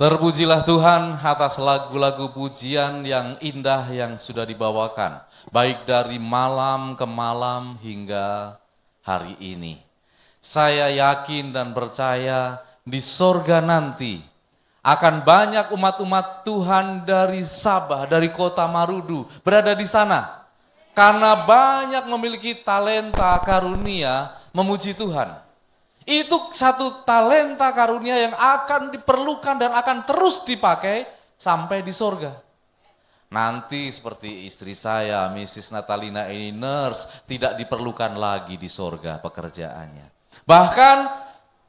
Terpujilah Tuhan atas lagu-lagu pujian yang indah yang sudah dibawakan, baik dari malam ke malam hingga hari ini. Saya yakin dan percaya di sorga nanti akan banyak umat-umat Tuhan dari Sabah, dari kota Marudu berada di sana. Karena banyak memiliki talenta karunia memuji Tuhan. Itu satu talenta karunia yang akan diperlukan dan akan terus dipakai sampai di sorga. Nanti seperti istri saya, Mrs. Natalina ini nurse, tidak diperlukan lagi di sorga pekerjaannya. Bahkan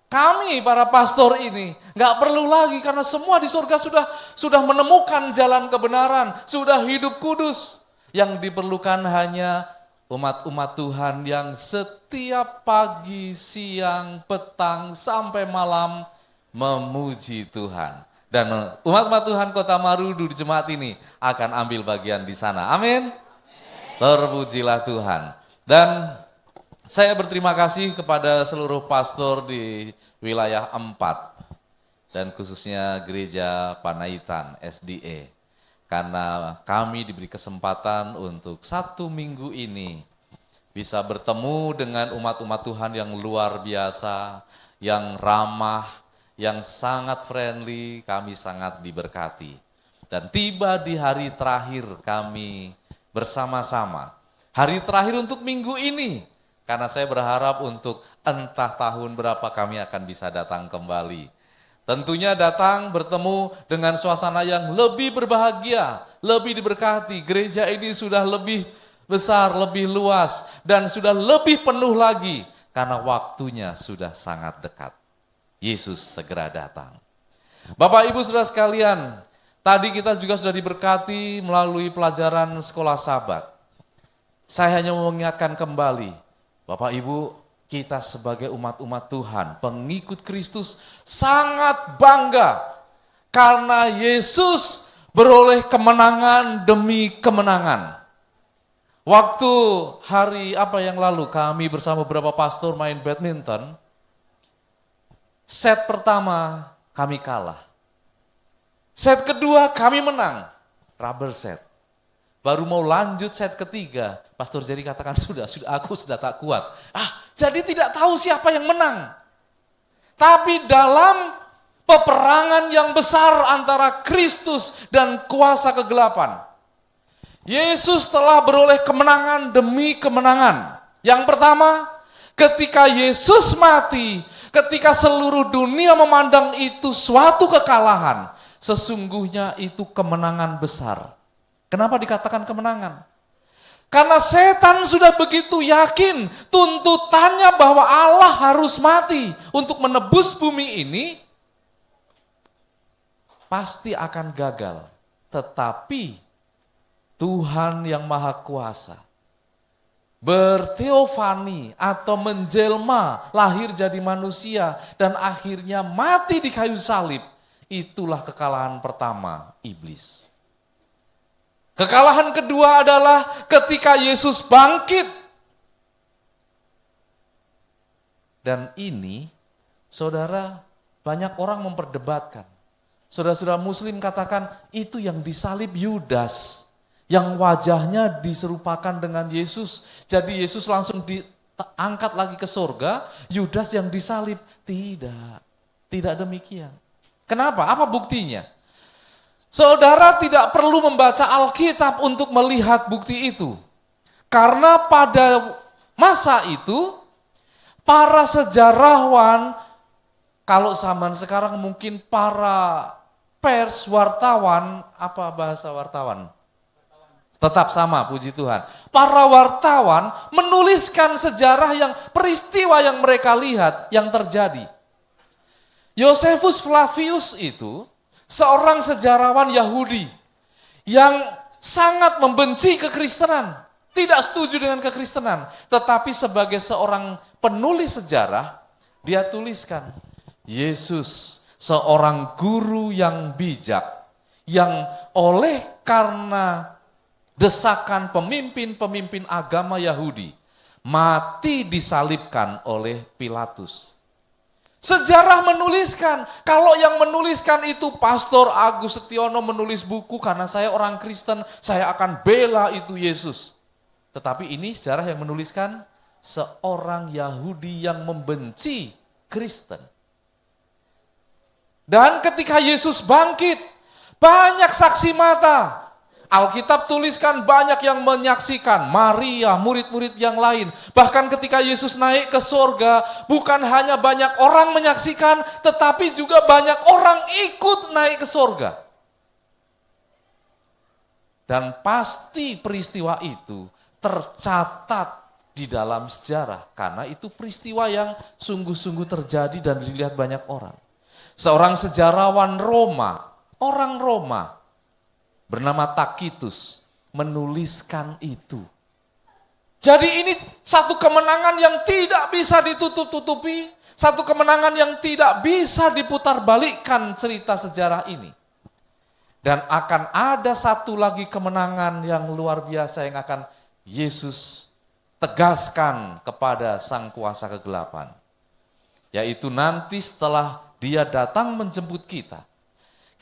kami para pastor ini nggak perlu lagi karena semua di sorga sudah menemukan jalan kebenaran, sudah hidup kudus. Yang diperlukan hanya umat-umat Tuhan yang setiap pagi, siang, petang, sampai malam memuji Tuhan. Dan umat-umat Tuhan Kota Marudu di jemaat ini akan ambil bagian di sana. Amin. Terpujilah Tuhan. Dan saya berterima kasih kepada seluruh pastor di wilayah 4 dan khususnya Gereja Panaitan SDA. Karena kami diberi kesempatan untuk 1 minggu ini bisa bertemu dengan umat-umat Tuhan yang luar biasa, yang ramah, yang sangat friendly, kami sangat diberkati. Dan tiba di hari terakhir kami bersama-sama. Hari terakhir untuk minggu ini, karena saya berharap untuk entah tahun berapa kami akan bisa datang kembali. Tentunya datang bertemu dengan suasana yang lebih berbahagia, lebih diberkati. Gereja ini sudah lebih besar, lebih luas, dan sudah lebih penuh lagi karena waktunya sudah sangat dekat. Yesus segera datang. Bapak Ibu Saudara sekalian, tadi kita juga sudah diberkati melalui pelajaran sekolah Sabat. Saya hanya mau mengingatkan kembali, Bapak Ibu, kita sebagai umat-umat Tuhan, pengikut Kristus sangat bangga karena Yesus beroleh kemenangan demi kemenangan. Waktu hari yang lalu kami bersama beberapa pastor main badminton, set pertama kami kalah. Set kedua kami menang, rubber set. Baru mau lanjut set ketiga, Pastor Jerry katakan aku sudah tak kuat. Jadi tidak tahu siapa yang menang. Tapi dalam peperangan yang besar antara Kristus dan kuasa kegelapan, Yesus telah beroleh kemenangan demi kemenangan. Yang pertama, ketika Yesus mati, ketika seluruh dunia memandang itu suatu kekalahan, sesungguhnya itu kemenangan besar. Kenapa dikatakan kemenangan? Karena setan sudah begitu yakin tuntutannya bahwa Allah harus mati untuk menebus bumi ini, pasti akan gagal. Tetapi Tuhan yang Maha Kuasa berteofani atau menjelma, lahir jadi manusia dan akhirnya mati di kayu salib. Itulah kekalahan pertama iblis. Kekalahan kedua adalah ketika Yesus bangkit. Dan ini, saudara, banyak orang memperdebatkan. Saudara-saudara Muslim katakan, itu yang disalib Yudas, yang wajahnya diserupakan dengan Yesus. Jadi Yesus langsung diangkat lagi ke surga, Yudas yang disalib. Tidak demikian. Kenapa? Apa buktinya? Saudara tidak perlu membaca Alkitab untuk melihat bukti itu. Karena pada masa itu, para sejarawan, kalau zaman sekarang mungkin para pers, wartawan, apa bahasa wartawan? Tetap sama, puji Tuhan. Para wartawan menuliskan sejarah yang peristiwa yang mereka lihat, yang terjadi. Josephus Flavius itu seorang sejarawan Yahudi yang sangat membenci kekristenan, tidak setuju dengan kekristenan, tetapi sebagai seorang penulis sejarah, dia tuliskan, Yesus seorang guru yang bijak, yang oleh karena desakan pemimpin-pemimpin agama Yahudi, mati disalibkan oleh Pilatus. Sejarah menuliskan, kalau yang menuliskan itu Pastor Agus Setiono menulis buku karena saya orang Kristen, saya akan bela itu Yesus. Tetapi ini sejarah yang menuliskan seorang Yahudi yang membenci Kristen. Dan ketika Yesus bangkit, banyak saksi mata. Alkitab tuliskan banyak yang menyaksikan, Maria, murid-murid yang lain. Bahkan ketika Yesus naik ke sorga, bukan hanya banyak orang menyaksikan, tetapi juga banyak orang ikut naik ke sorga. Dan pasti peristiwa itu tercatat di dalam sejarah, karena itu peristiwa yang sungguh-sungguh terjadi dan dilihat banyak orang. Seorang sejarawan Roma, orang Roma, bernama Tacitus menuliskan itu. Jadi ini satu kemenangan yang tidak bisa ditutup-tutupi, satu kemenangan yang tidak bisa diputarbalikkan cerita sejarah ini. Dan akan ada satu lagi kemenangan yang luar biasa yang akan Yesus tegaskan kepada sang kuasa kegelapan. Yaitu nanti setelah Dia datang menjemput kita,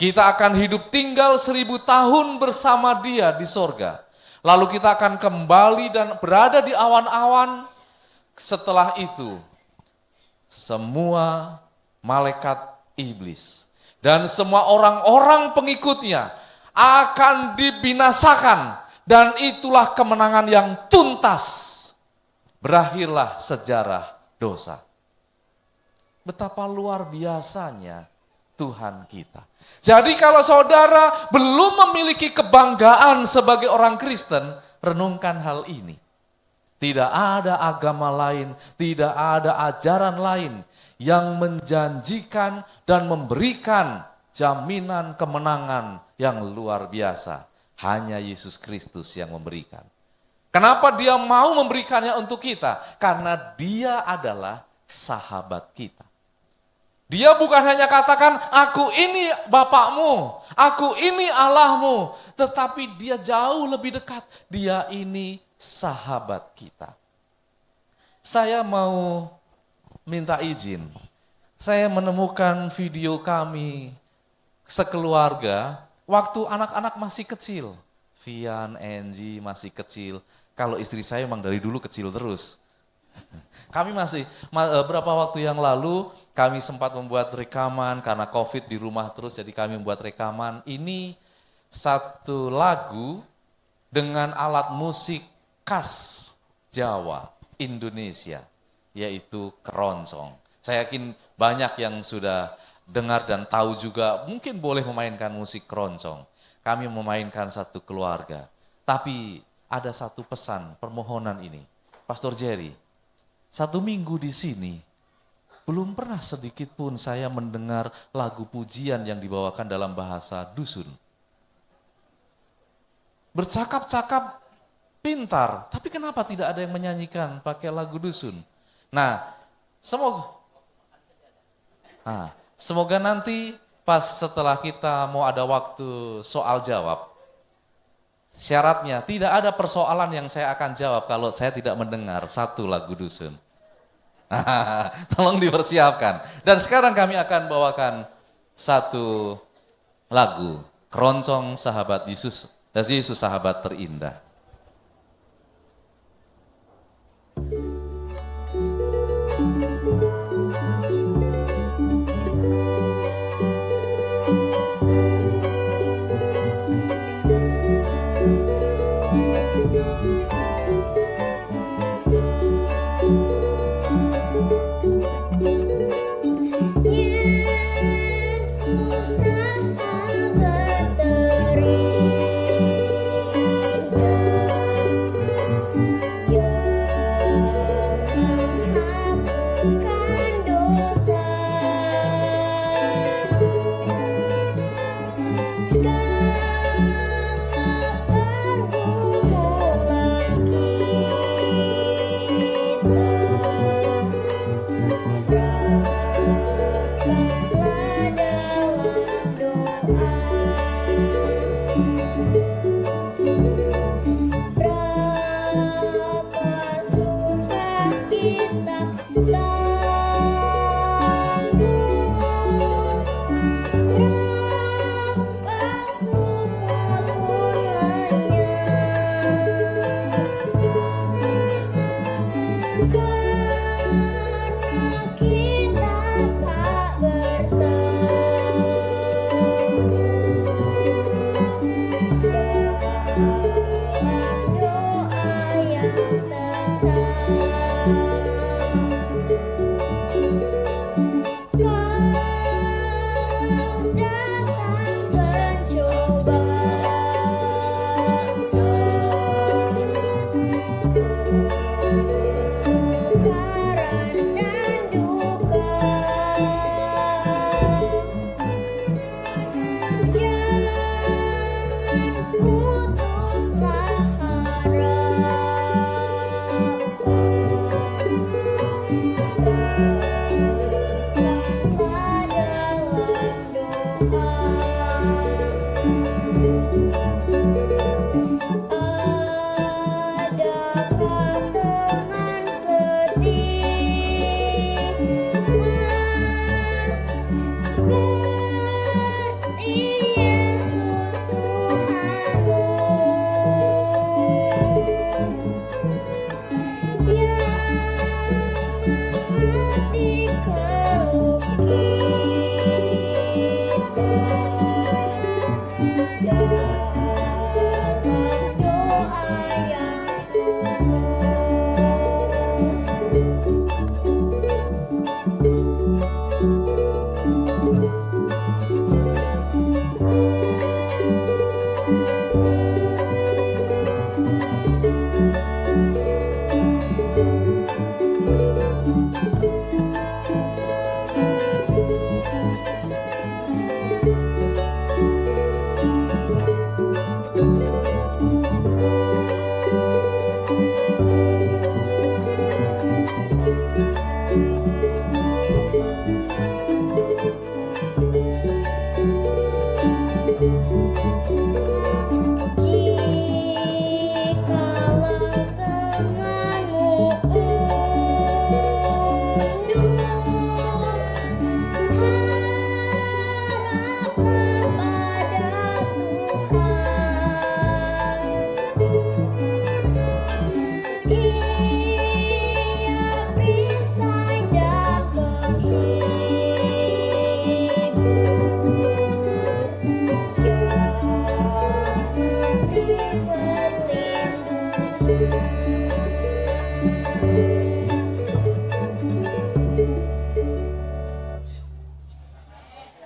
kita akan hidup tinggal 1000 tahun bersama Dia di sorga. Lalu kita akan kembali dan berada di awan-awan. Setelah itu, semua malaikat iblis dan semua orang-orang pengikutnya akan dibinasakan. Dan itulah kemenangan yang tuntas. Berakhirlah sejarah dosa. Betapa luar biasanya Tuhan kita. Jadi kalau saudara belum memiliki kebanggaan sebagai orang Kristen, renungkan hal ini. Tidak ada agama lain, tidak ada ajaran lain yang menjanjikan dan memberikan jaminan kemenangan yang luar biasa. Hanya Yesus Kristus yang memberikan. Kenapa Dia mau memberikannya untuk kita? Karena Dia adalah sahabat kita. Dia bukan hanya katakan, aku ini Bapakmu, aku ini Allahmu. Tetapi Dia jauh lebih dekat, Dia ini sahabat kita. Saya mau minta izin, saya menemukan video kami sekeluarga, waktu anak-anak masih kecil. Vian, Angie masih kecil, kalau istri saya memang dari dulu kecil terus. Kami masih, beberapa waktu yang lalu kami sempat membuat rekaman karena COVID di rumah terus, jadi kami membuat rekaman. Ini satu lagu dengan alat musik khas Jawa, Indonesia, yaitu keroncong. Saya yakin banyak yang sudah dengar dan tahu juga, mungkin boleh memainkan musik keroncong. Kami memainkan satu keluarga, tapi ada satu pesan, permohonan ini. Pastor Jerry, 1 minggu di sini, belum pernah sedikit pun saya mendengar lagu pujian yang dibawakan dalam bahasa dusun. Bercakap-cakap pintar, tapi kenapa tidak ada yang menyanyikan pakai lagu dusun? Nah, semoga nanti pas setelah kita mau ada waktu soal jawab, syaratnya tidak ada persoalan yang saya akan jawab kalau saya tidak mendengar satu lagu dusun. Tolong dipersiapkan. Dan sekarang kami akan bawakan satu lagu, Keroncong Sahabat Yesus, dan Yesus Sahabat Terindah. Yesus sahabat terindah.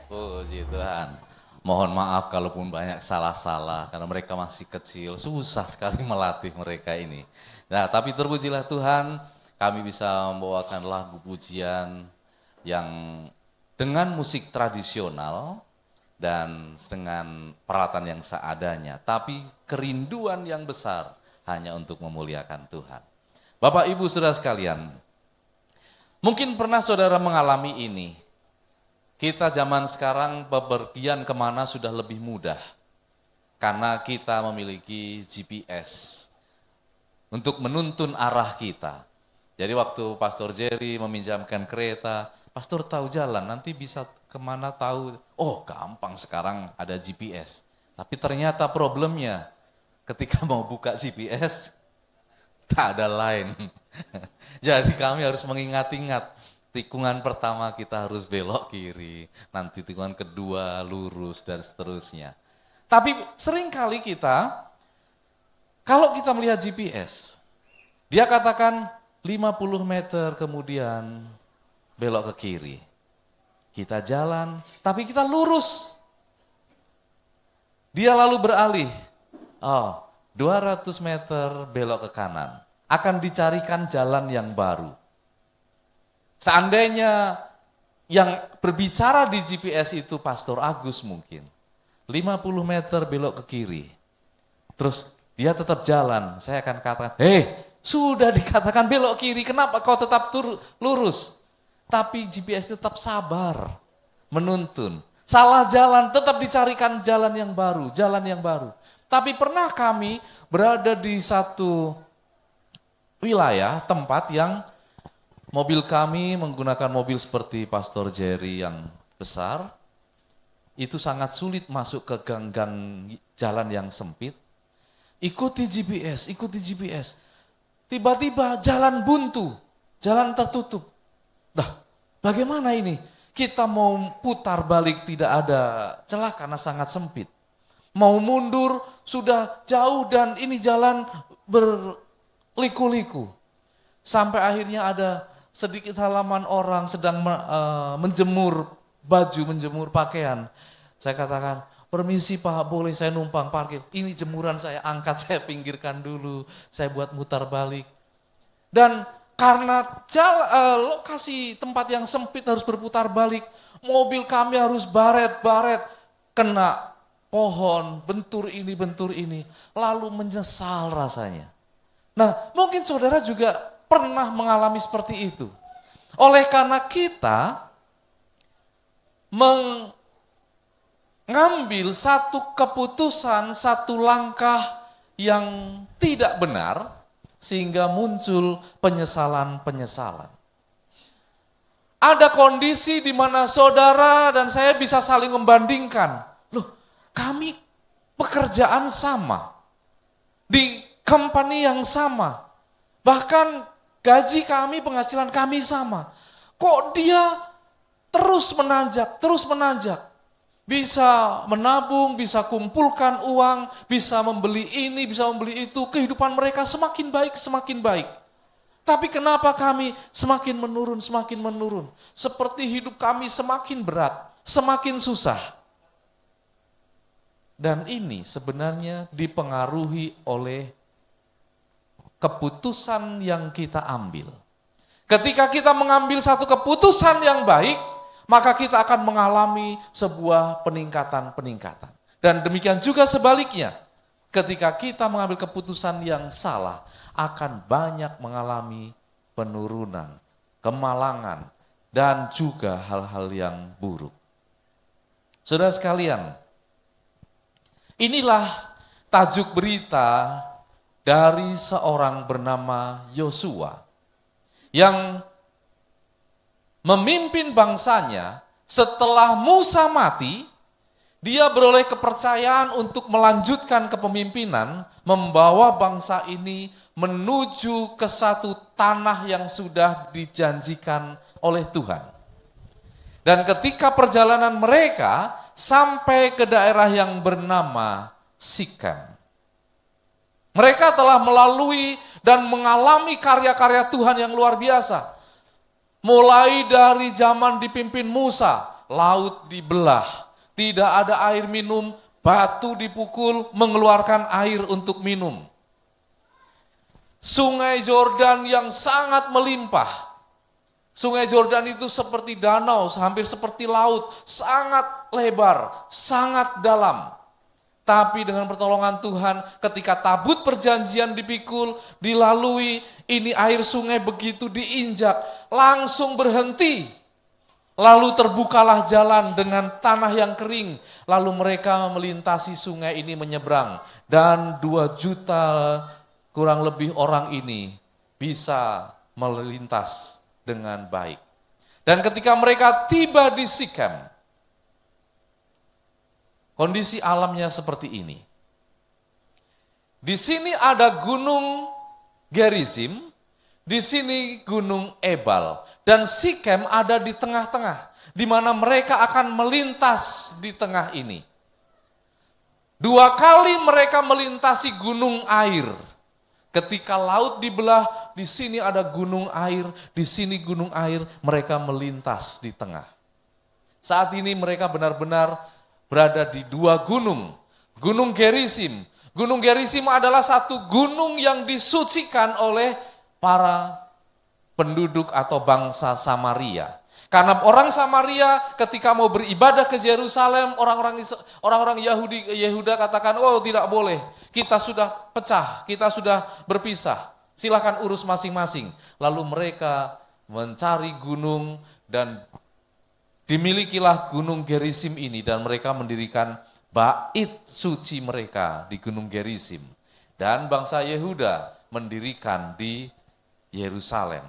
Puji Tuhan. Mohon maaf kalaupun banyak salah-salah karena mereka masih kecil, susah sekali melatih mereka ini. Nah, tapi terpujilah Tuhan, kami bisa membawakan lagu pujian yang dengan musik tradisional dan dengan peralatan yang seadanya, tapi kerinduan yang besar hanya untuk memuliakan Tuhan. Bapak Ibu Saudara sekalian, mungkin pernah saudara mengalami ini. Kita zaman sekarang bepergian kemana sudah lebih mudah, karena kita memiliki GPS untuk menuntun arah kita. Jadi waktu Pastor Jerry meminjamkan kereta, Pastor tahu jalan, nanti bisa kemana tahu, oh gampang sekarang ada GPS. Tapi ternyata problemnya, ketika mau buka GPS, tak ada line. Jadi kami harus mengingat-ingat, tikungan pertama kita harus belok kiri, nanti tikungan kedua lurus dan seterusnya. Tapi seringkali kita, kalau kita melihat GPS, dia katakan 50 meter kemudian belok ke kiri. Kita jalan, tapi kita lurus. Dia lalu beralih, 200 meter belok ke kanan. Akan dicarikan jalan yang baru. Seandainya yang berbicara di GPS itu Pastor Agus mungkin, 50 meter belok ke kiri, terus dia tetap jalan, saya akan katakan, sudah dikatakan belok kiri, kenapa kau tetap lurus? Tapi GPS tetap sabar, menuntun. Salah jalan, tetap dicarikan jalan yang baru, jalan yang baru. Tapi pernah kami berada di satu wilayah, tempat yang mobil kami menggunakan mobil seperti Pastor Jerry yang besar, itu sangat sulit masuk ke gang-gang jalan yang sempit. Ikuti GPS, ikuti GPS. Tiba-tiba jalan buntu, jalan tertutup. Nah, bagaimana ini? Kita mau putar balik tidak ada celah karena sangat sempit. Mau mundur sudah jauh dan ini jalan berliku-liku. Sampai akhirnya ada sedikit halaman orang sedang menjemur baju, menjemur pakaian. Saya katakan, permisi Pak, boleh saya numpang parkir? Ini jemuran saya angkat, saya pinggirkan dulu, saya buat mutar balik. Dan karena lokasi tempat yang sempit harus berputar balik, mobil kami harus baret-baret, kena pohon, bentur ini, lalu menyesal rasanya. Nah, mungkin saudara juga pernah mengalami seperti itu. Oleh karena kita mengambil satu keputusan, satu langkah yang tidak benar, sehingga muncul penyesalan-penyesalan. Ada kondisi di mana saudara dan saya bisa saling membandingkan. Loh, kami pekerjaan sama, di company yang sama, bahkan gaji kami, penghasilan kami sama. Kok dia terus menanjak, bisa menabung, bisa kumpulkan uang, bisa membeli ini, bisa membeli itu, kehidupan mereka semakin baik. Tapi kenapa kami semakin menurun, seperti hidup kami semakin berat. semakin susah. Dan ini sebenarnya dipengaruhi oleh keputusan yang kita ambil. Ketika kita mengambil satu keputusan yang baik, maka kita akan mengalami sebuah peningkatan-peningkatan. Dan demikian juga sebaliknya, ketika kita mengambil keputusan yang salah, akan banyak mengalami penurunan, kemalangan, dan juga hal-hal yang buruk. Saudara sekalian, inilah tajuk berita dari seorang bernama Yosua yang memimpin bangsanya. Setelah Musa mati, dia beroleh kepercayaan untuk melanjutkan kepemimpinan, membawa bangsa ini menuju ke satu tanah yang sudah dijanjikan oleh Tuhan. Dan ketika perjalanan mereka sampai ke daerah yang bernama Sikem, mereka telah melalui dan mengalami karya-karya Tuhan yang luar biasa. Mulai dari zaman dipimpin Musa, laut dibelah, tidak ada air minum, batu dipukul, mengeluarkan air untuk minum. Sungai Yordan yang sangat melimpah. Sungai Yordan itu seperti danau, hampir seperti laut, sangat lebar, sangat dalam. Tapi dengan pertolongan Tuhan, ketika tabut perjanjian dipikul, dilalui, ini air sungai begitu diinjak, langsung berhenti. Lalu terbukalah jalan dengan tanah yang kering. Lalu mereka melintasi sungai ini menyeberang. Dan 2 juta kurang lebih orang ini bisa melintas dengan baik. Dan ketika mereka tiba di Sikem, kondisi alamnya seperti ini. Di sini ada gunung Gerizim, di sini gunung Ebal, dan Sikem ada di tengah-tengah, di mana mereka akan melintas di tengah ini. 2 kali mereka melintasi gunung air. Ketika laut dibelah, di sini ada gunung air, di sini gunung air, mereka melintas di tengah. Saat ini mereka benar-benar berada di 2 gunung. Gunung Gerizim. Gunung Gerizim adalah satu gunung yang disucikan oleh para penduduk atau bangsa Samaria. Karena orang Samaria ketika mau beribadah ke Yerusalem, orang-orang Yehuda katakan, oh tidak boleh, kita sudah pecah, kita sudah berpisah, silakan urus masing-masing. Lalu mereka mencari gunung dan dimilikilah gunung Gerizim ini, dan mereka mendirikan bait suci mereka di gunung Gerizim. Dan bangsa Yehuda mendirikan di Yerusalem.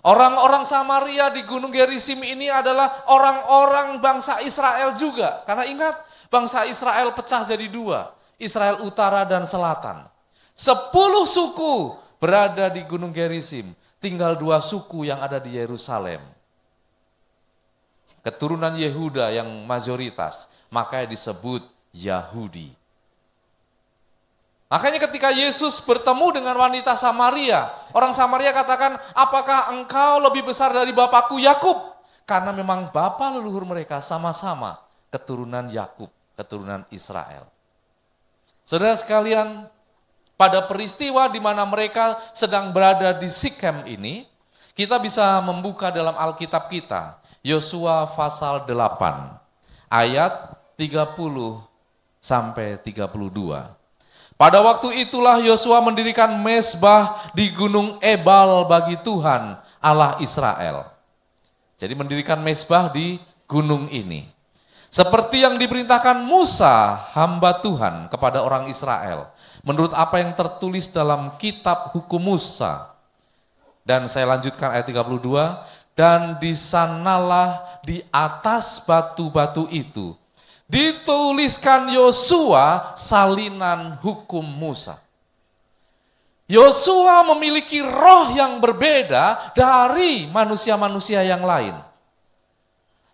Orang-orang Samaria di gunung Gerizim ini adalah orang-orang bangsa Israel juga. Karena ingat, bangsa Israel pecah jadi 2, Israel utara dan selatan. 10 suku berada di gunung Gerizim, tinggal 2 suku yang ada di Yerusalem. Keturunan Yehuda yang mayoritas, makanya disebut Yahudi. Makanya ketika Yesus bertemu dengan wanita Samaria, orang Samaria katakan, apakah engkau lebih besar dari bapakku Yakub? Karena memang bapa leluhur mereka sama-sama keturunan Yakub, keturunan Israel. Saudara sekalian, pada peristiwa di mana mereka sedang berada di Sikem ini, kita bisa membuka dalam Alkitab kita, Yosua pasal 8, ayat 30 sampai 32. Pada waktu itulah Yosua mendirikan mezbah di gunung Ebal bagi Tuhan Allah Israel. Jadi mendirikan mezbah di gunung ini. Seperti yang diperintahkan Musa, hamba Tuhan, kepada orang Israel. Menurut apa yang tertulis dalam kitab hukum Musa. Dan saya lanjutkan ayat 32. Dan di sanalah di atas batu-batu itu dituliskan Yosua salinan hukum Musa. Yosua memiliki roh yang berbeda dari manusia-manusia yang lain.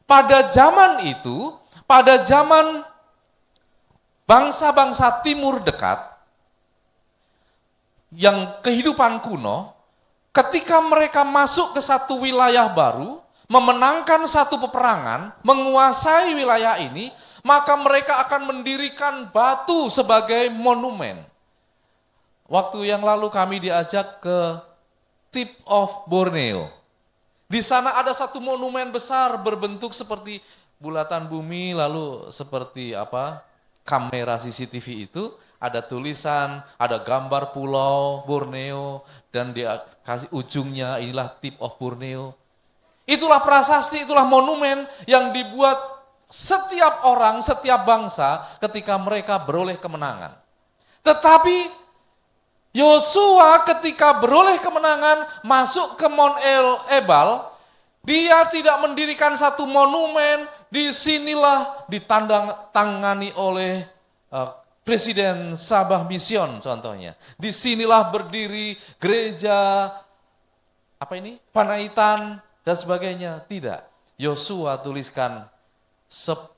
Pada zaman itu, pada zaman bangsa-bangsa timur dekat, yang kehidupan kuno, ketika mereka masuk ke satu wilayah baru, memenangkan satu peperangan, menguasai wilayah ini, maka mereka akan mendirikan batu sebagai monumen. Waktu yang lalu kami diajak ke Tip of Borneo. Di sana ada satu monumen besar berbentuk seperti bulatan bumi, lalu seperti kamera CCTV itu, ada tulisan, ada gambar pulau Borneo, dan dia kasih ujungnya inilah Tip of Borneo. Itulah prasasti, itulah monumen yang dibuat setiap orang, setiap bangsa ketika mereka beroleh kemenangan. Tetapi Yosua ketika beroleh kemenangan masuk ke Mount Ebal, dia tidak mendirikan satu monumen, disinilah ditandangani oleh Presiden Sabah Mission contohnya. Disinilah berdiri gereja, Panaitan dan sebagainya. Tidak, Yosua tuliskan 10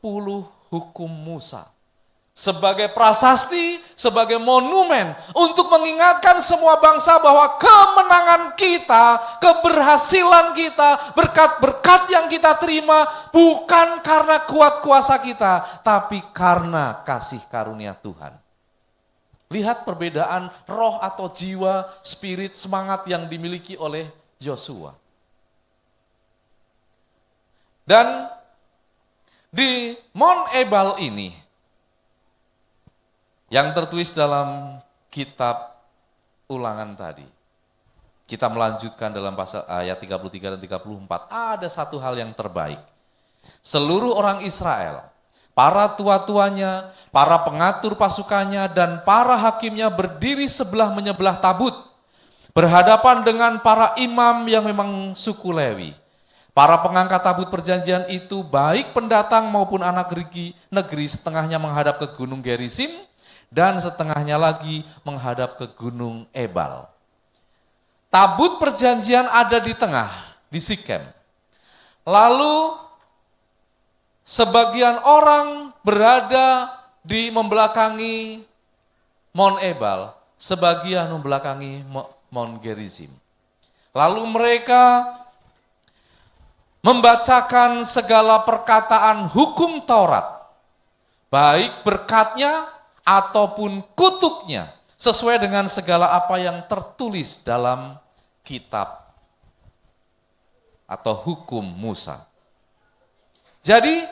hukum Musa. Sebagai prasasti, sebagai monumen untuk mengingatkan semua bangsa bahwa kemenangan kita, keberhasilan kita, berkat-berkat yang kita terima bukan karena kuat kuasa kita, tapi karena kasih karunia Tuhan. Lihat perbedaan roh atau jiwa, spirit, semangat yang dimiliki oleh Yosua. Dan di Mount Ebal ini, yang tertulis dalam kitab Ulangan tadi. Kita melanjutkan dalam pasal ayat 33 dan 34. Ada satu hal yang terbaik. Seluruh orang Israel, para tua-tuanya, para pengatur pasukannya, dan para hakimnya berdiri sebelah menyebelah tabut, berhadapan dengan para imam yang memang suku Lewi. Para pengangkat tabut perjanjian itu, baik pendatang maupun anak negeri, setengahnya menghadap ke gunung Gerizim, dan setengahnya lagi menghadap ke gunung Ebal. Tabut perjanjian ada di tengah, di Sikem. Lalu sebagian orang berada di membelakangi Mount Ebal, sebagian membelakangi Mount Gerizim. Lalu mereka membacakan segala perkataan hukum Taurat, baik berkatnya ataupun kutuknya, sesuai dengan segala apa yang tertulis dalam kitab atau hukum Musa. Jadi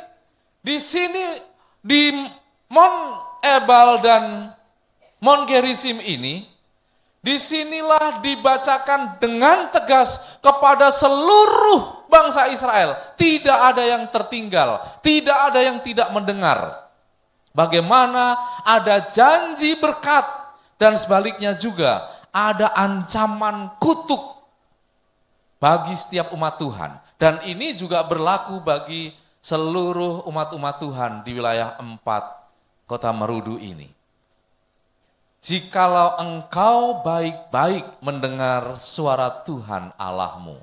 di sini di Mount Ebal dan Mount Gerizim ini, disinilah dibacakan dengan tegas kepada seluruh bangsa Israel. Tidak ada yang tertinggal, tidak ada yang tidak mendengar. Bagaimana ada janji berkat dan sebaliknya juga ada ancaman kutuk bagi setiap umat Tuhan. Dan ini juga berlaku bagi seluruh umat-umat Tuhan di wilayah 4 kota Merudu ini. Jikalau engkau baik-baik mendengar suara Tuhan Allahmu,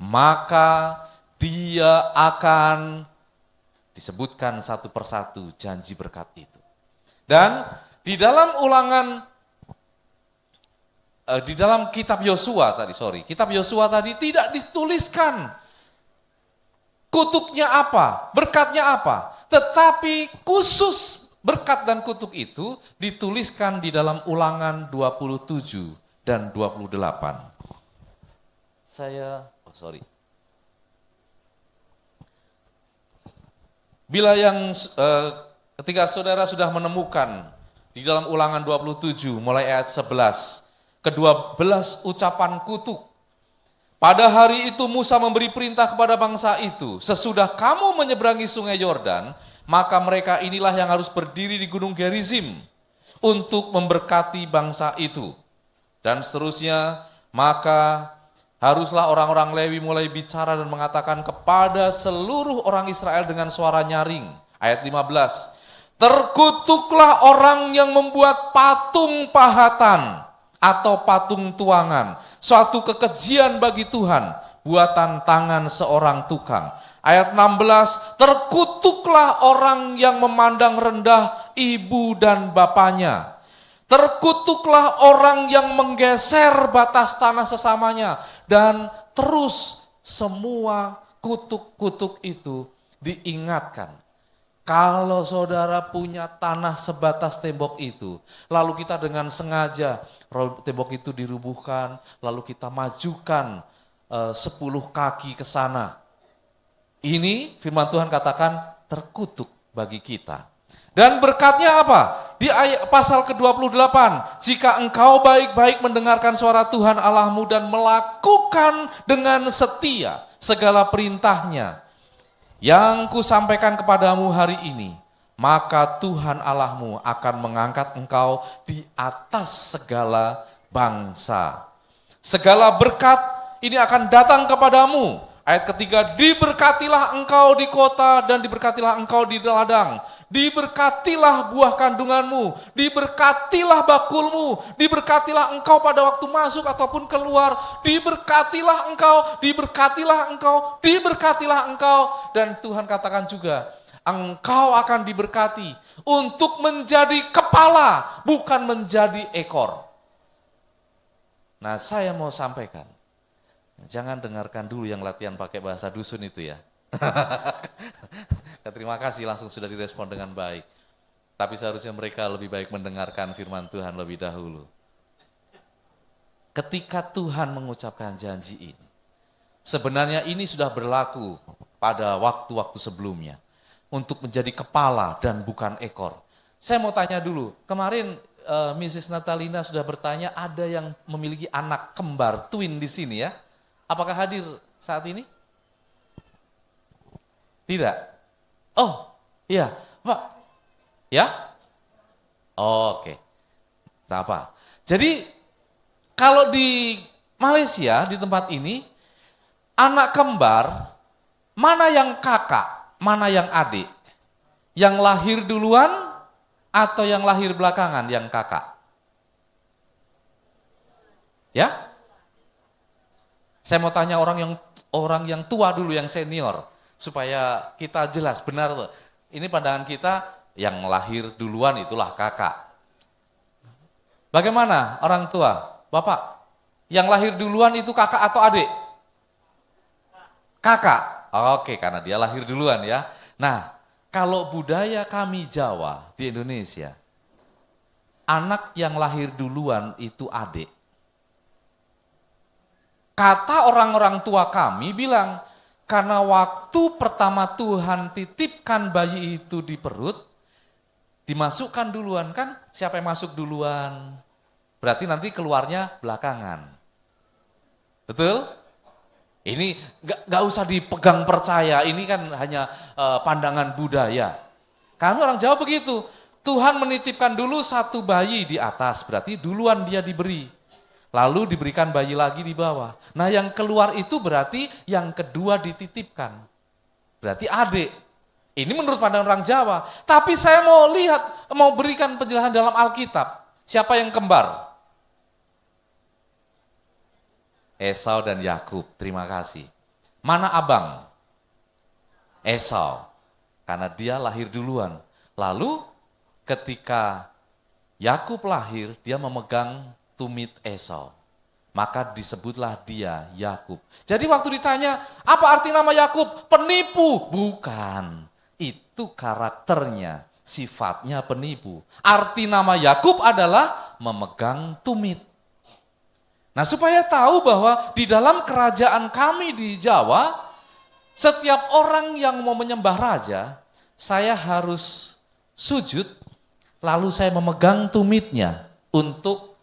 maka Dia akan disebutkan satu persatu janji berkat itu. Dan di dalam di dalam kitab Yosua tadi tidak dituliskan kutuknya apa, berkatnya apa, tetapi khusus berkat dan kutuk itu dituliskan di dalam Ulangan 27 dan 28. Ketika saudara sudah menemukan di dalam Ulangan 27 mulai ayat 11, ke-12 ucapan kutuk. Pada hari itu Musa memberi perintah kepada bangsa itu, sesudah kamu menyeberangi sungai Yordan, maka mereka inilah yang harus berdiri di gunung Gerizim untuk memberkati bangsa itu. Dan seterusnya, maka haruslah orang-orang Lewi mulai bicara dan mengatakan kepada seluruh orang Israel dengan suara nyaring. Ayat 15, terkutuklah orang yang membuat patung pahatan atau patung tuangan, suatu kekejian bagi Tuhan, buatan tangan seorang tukang. Ayat 16, terkutuklah orang yang memandang rendah ibu dan bapaknya. Terkutuklah orang yang menggeser batas tanah sesamanya, dan terus semua kutuk-kutuk itu diingatkan. Kalau saudara punya tanah sebatas tembok itu, lalu kita dengan sengaja tembok itu dirubuhkan, lalu kita majukan 10 kaki ke sana. Ini firman Tuhan katakan terkutuk bagi kita. Dan berkatnya apa? Di ayat pasal ke-28, jika engkau baik-baik mendengarkan suara Tuhan Allahmu dan melakukan dengan setia segala perintahnya, yang kusampaikan kepadamu hari ini, maka Tuhan Allahmu akan mengangkat engkau di atas segala bangsa. Segala berkat ini akan datang kepadamu. Ayat ketiga, diberkatilah engkau di kota dan diberkatilah engkau di ladang. Diberkatilah buah kandunganmu, diberkatilah bakulmu, diberkatilah engkau pada waktu masuk ataupun keluar, diberkatilah engkau, diberkatilah engkau, diberkatilah engkau. Dan Tuhan katakan juga, engkau akan diberkati untuk menjadi kepala, bukan menjadi ekor. Nah, saya mau sampaikan, jangan dengarkan dulu yang latihan pakai bahasa dusun itu ya. Terima kasih langsung sudah direspon dengan baik. Tapi seharusnya mereka lebih baik mendengarkan firman Tuhan lebih dahulu. Ketika Tuhan mengucapkan janji ini, sebenarnya ini sudah berlaku pada waktu-waktu sebelumnya. Untuk menjadi kepala dan bukan ekor. Saya mau tanya dulu, kemarin Mrs. Natalina sudah bertanya ada yang memiliki anak kembar, twin di sini ya. Apakah hadir saat ini? Tidak? Oh, iya, Pak. Ya? Oh, oke. Tak apa. Jadi, kalau di Malaysia, di tempat ini, anak kembar, mana yang kakak, mana yang adik? Yang lahir duluan atau yang lahir belakangan yang kakak? Ya? Saya mau tanya orang yang tua dulu, yang senior, supaya kita jelas benar loh. Ini pandangan kita, yang lahir duluan itulah kakak. Bagaimana orang tua, Bapak? Yang lahir duluan itu kakak atau adik? Kakak. Oke, karena dia lahir duluan ya. Nah, kalau budaya kami Jawa di Indonesia, anak yang lahir duluan itu adik. Kata orang-orang tua kami bilang, karena waktu pertama Tuhan titipkan bayi itu di perut, dimasukkan duluan kan, siapa yang masuk duluan? Berarti nanti keluarnya belakangan. Betul? Ini gak usah dipegang percaya, ini kan hanya pandangan budaya. Kami orang Jawa begitu, Tuhan menitipkan dulu satu bayi di atas, berarti duluan dia diberi. Lalu diberikan bayi lagi di bawah. Nah yang keluar itu berarti yang kedua dititipkan. Berarti adik. Ini menurut pandangan orang Jawa. Tapi saya mau berikan penjelasan dalam Alkitab. Siapa yang kembar? Esau dan Yakub, terima kasih. Mana abang? Esau. Karena dia lahir duluan. Lalu ketika Yakub lahir, dia memegang tumit Esau. Maka disebutlah dia Yakub. Jadi waktu ditanya, apa arti nama Yakub? Penipu. Bukan. Itu karakternya, sifatnya penipu. Arti nama Yakub adalah memegang tumit. Nah, supaya tahu bahwa di dalam kerajaan kami di Jawa, setiap orang yang mau menyembah raja, saya harus sujud, lalu saya memegang tumitnya untuk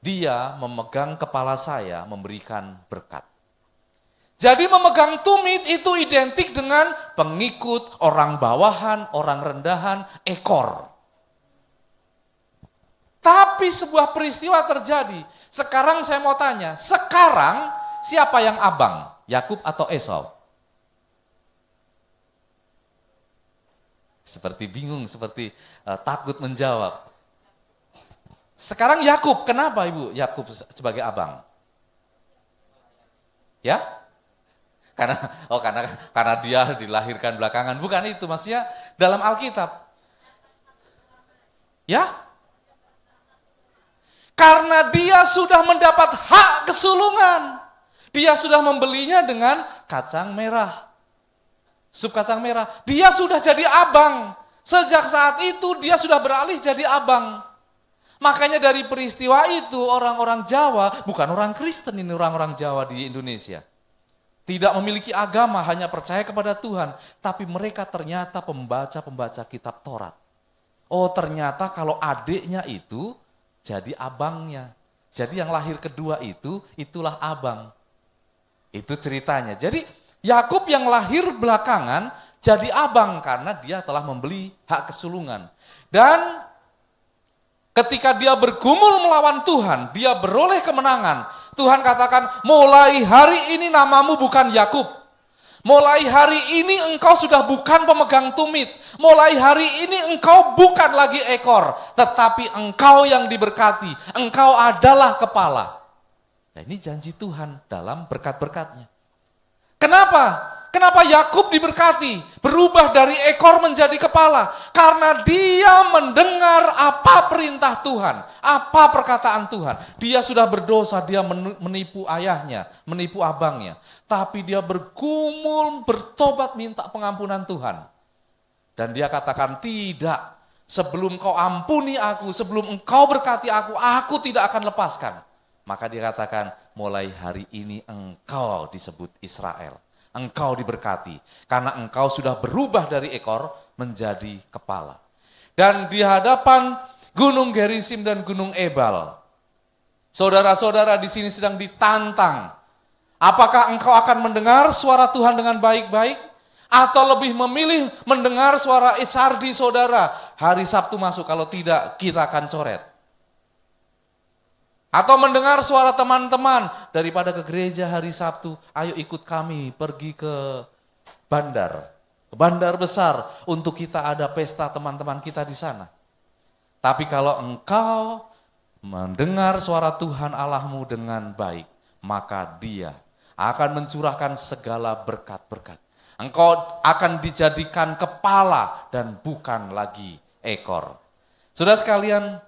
dia memegang kepala saya, memberikan berkat. Jadi memegang tumit itu identik dengan pengikut, orang bawahan, orang rendahan, ekor. Tapi sebuah peristiwa terjadi. Sekarang saya mau tanya, sekarang siapa yang abang? Yakub atau Esau? Seperti bingung, seperti takut menjawab. Sekarang Yakub, kenapa Ibu Yakub sebagai abang? Ya? Karena dia dilahirkan belakangan. Bukan itu, maksudnya dalam Alkitab. Ya? Karena dia sudah mendapat hak kesulungan. Dia sudah membelinya dengan kacang merah. Sup kacang merah. Dia sudah jadi abang. Sejak saat itu dia sudah beralih jadi abang. Makanya dari peristiwa itu orang-orang Jawa, bukan orang Kristen ini, orang-orang Jawa di Indonesia. Tidak memiliki agama, hanya percaya kepada Tuhan. Tapi mereka ternyata pembaca-pembaca kitab Taurat. Oh ternyata kalau adiknya itu jadi abangnya. Jadi yang lahir kedua itu, itulah abang. Itu ceritanya. Jadi Yakub yang lahir belakangan jadi abang karena dia telah membeli hak kesulungan. Dan ketika dia bergumul melawan Tuhan, dia beroleh kemenangan. Tuhan katakan, mulai hari ini namamu bukan Yakub. Mulai hari ini engkau sudah bukan pemegang tumit. Mulai hari ini engkau bukan lagi ekor, tetapi engkau yang diberkati. Engkau adalah kepala. Nah, ini janji Tuhan dalam berkat-berkatnya. Kenapa? Kenapa Yakub diberkati? Berubah dari ekor menjadi kepala. Karena dia mendengar apa perintah Tuhan, apa perkataan Tuhan. Dia sudah berdosa, dia menipu ayahnya, menipu abangnya. Tapi dia bergumul, bertobat minta pengampunan Tuhan. Dan dia katakan, tidak, sebelum kau ampuni aku, sebelum engkau berkati aku tidak akan lepaskan. Maka dia katakan, mulai hari ini engkau disebut Israel. Engkau diberkati, karena engkau sudah berubah dari ekor menjadi kepala. Dan di hadapan Gunung Gerisim dan Gunung Ebal, saudara-saudara di sini sedang ditantang. Apakah engkau akan mendengar suara Tuhan dengan baik-baik? Atau lebih memilih mendengar suara Sardi saudara, hari Sabtu masuk, kalau tidak kita akan coret. Atau mendengar suara teman-teman, daripada ke gereja hari Sabtu, ayo ikut kami pergi ke bandar besar, untuk kita ada pesta teman-teman kita di sana. Tapi kalau engkau mendengar suara Tuhan Allahmu dengan baik, maka Dia akan mencurahkan segala berkat-berkat. Engkau akan dijadikan kepala dan bukan lagi ekor. Saudara sekalian,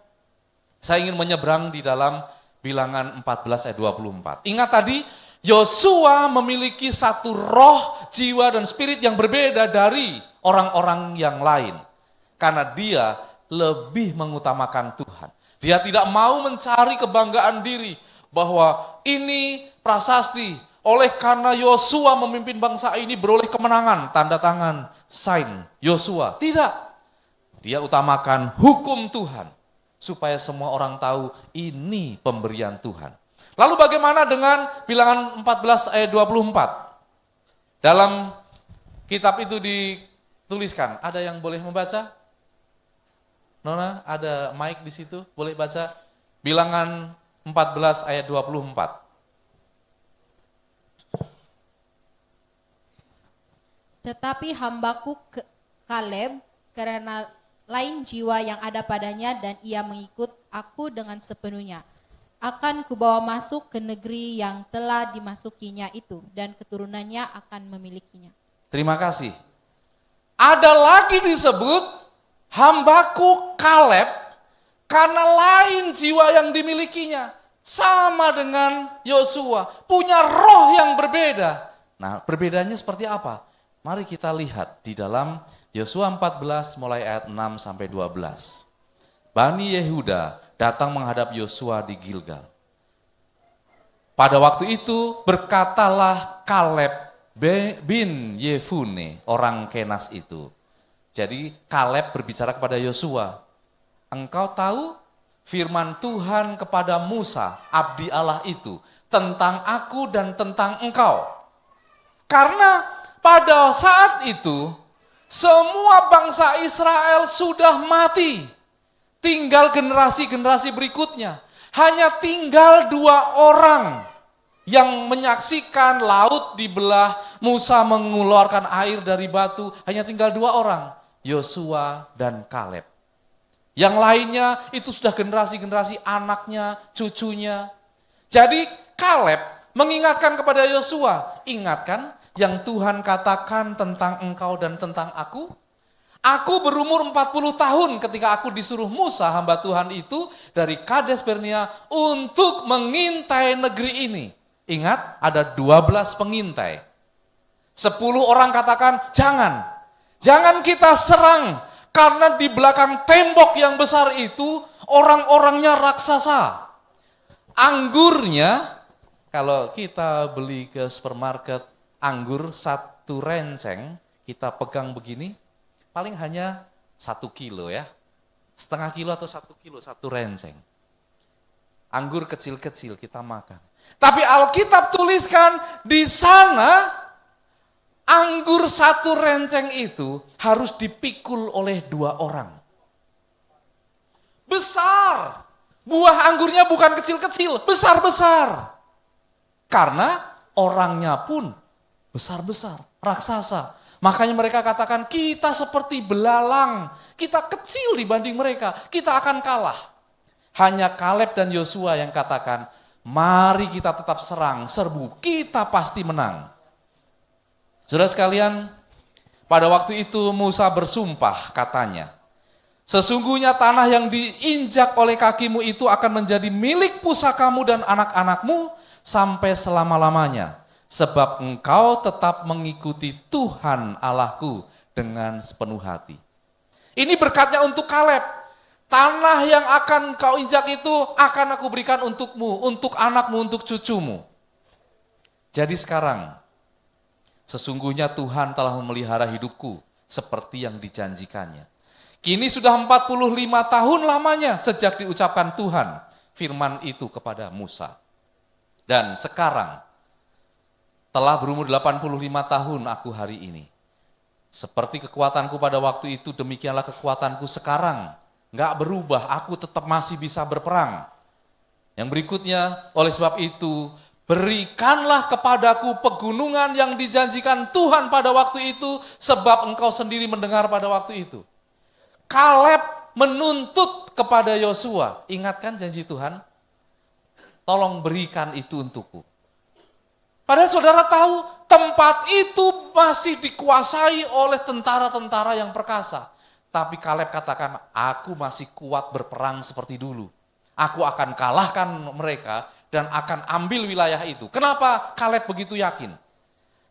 saya ingin menyeberang di dalam Bilangan 14 ayat 24. Ingat tadi, Yosua memiliki satu roh, jiwa, dan spirit yang berbeda dari orang-orang yang lain. Karena dia lebih mengutamakan Tuhan. Dia tidak mau mencari kebanggaan diri bahwa ini prasasti. Oleh karena Yosua memimpin bangsa ini beroleh kemenangan, tanda tangan, sign Yosua. Tidak. Dia utamakan hukum Tuhan. Supaya semua orang tahu ini pemberian Tuhan. Lalu bagaimana dengan Bilangan 14 ayat 24? Dalam kitab itu dituliskan, ada yang boleh membaca? Nona, ada mic di situ, boleh baca? Bilangan 14 ayat 24. Tetapi hambaku Kaleb, karena lain jiwa yang ada padanya dan ia mengikut aku dengan sepenuhnya, akan kubawa masuk ke negeri yang telah dimasukinya itu, dan keturunannya akan memilikinya. Terima kasih. Ada lagi disebut hambaku Kaleb, karena lain jiwa yang dimilikinya. Sama dengan Yosua, punya roh yang berbeda. Nah, perbedaannya seperti apa? Mari kita lihat di dalam Yosua 14 mulai ayat 6 sampai 12. Bani Yehuda datang menghadap Yosua di Gilgal. Pada waktu itu berkatalah Kaleb bin Yefune, orang Kenas itu. Jadi Kaleb berbicara kepada Yosua, engkau tahu firman Tuhan kepada Musa, abdi Allah itu, tentang aku dan tentang engkau. Karena pada saat itu semua bangsa Israel sudah mati. Tinggal generasi-generasi berikutnya. Hanya tinggal 2 orang yang menyaksikan laut dibelah, Musa mengeluarkan air dari batu. Hanya tinggal 2 orang, Yosua dan Kaleb. Yang lainnya itu sudah generasi-generasi anaknya, cucunya. Jadi Kaleb mengingatkan kepada Yosua, ingatkan yang Tuhan katakan tentang engkau dan tentang aku. Aku berumur 40 tahun ketika aku disuruh Musa, hamba Tuhan itu, dari Kades Barnea untuk mengintai negeri ini. Ingat, ada 12 pengintai. 10 orang katakan, jangan kita serang, karena di belakang tembok yang besar itu, orang-orangnya raksasa. Anggurnya, kalau kita beli ke supermarket, anggur 1 renceng, kita pegang begini, paling hanya 1 kilo ya. Setengah kilo atau 1 kilo, 1 renceng. Anggur kecil-kecil kita makan. Tapi Alkitab tuliskan di sana anggur 1 renceng itu harus dipikul oleh 2 orang. Besar. Buah anggurnya bukan kecil-kecil, besar-besar. Karena orangnya pun besar-besar, raksasa. Makanya mereka katakan kita seperti belalang, kita kecil dibanding mereka, kita akan kalah. Hanya Kaleb dan Yosua yang katakan, mari kita tetap serbu, kita pasti menang. Saudara sekalian, pada waktu itu Musa bersumpah katanya, sesungguhnya tanah yang diinjak oleh kakimu itu akan menjadi milik pusakamu dan anak-anakmu sampai selama-lamanya. Sebab engkau tetap mengikuti Tuhan Allahku dengan sepenuh hati. Ini berkatnya untuk Kaleb. Tanah yang akan kau injak itu akan aku berikan untukmu, untuk anakmu, untuk cucumu. Jadi sekarang, sesungguhnya Tuhan telah memelihara hidupku seperti yang dijanjikannya. Kini sudah 45 tahun lamanya sejak diucapkan Tuhan firman itu kepada Musa. Dan sekarang, telah berumur 85 tahun aku hari ini. Seperti kekuatanku pada waktu itu, demikianlah kekuatanku sekarang. Enggak berubah, aku tetap masih bisa berperang. Yang berikutnya, oleh sebab itu, berikanlah kepadaku pegunungan yang dijanjikan Tuhan pada waktu itu, sebab engkau sendiri mendengar pada waktu itu. Kaleb menuntut kepada Yosua, ingatkan janji Tuhan, tolong berikan itu untukku. Padahal saudara tahu, tempat itu masih dikuasai oleh tentara-tentara yang perkasa. Tapi Kaleb katakan, aku masih kuat berperang seperti dulu. Aku akan kalahkan mereka dan akan ambil wilayah itu. Kenapa Kaleb begitu yakin?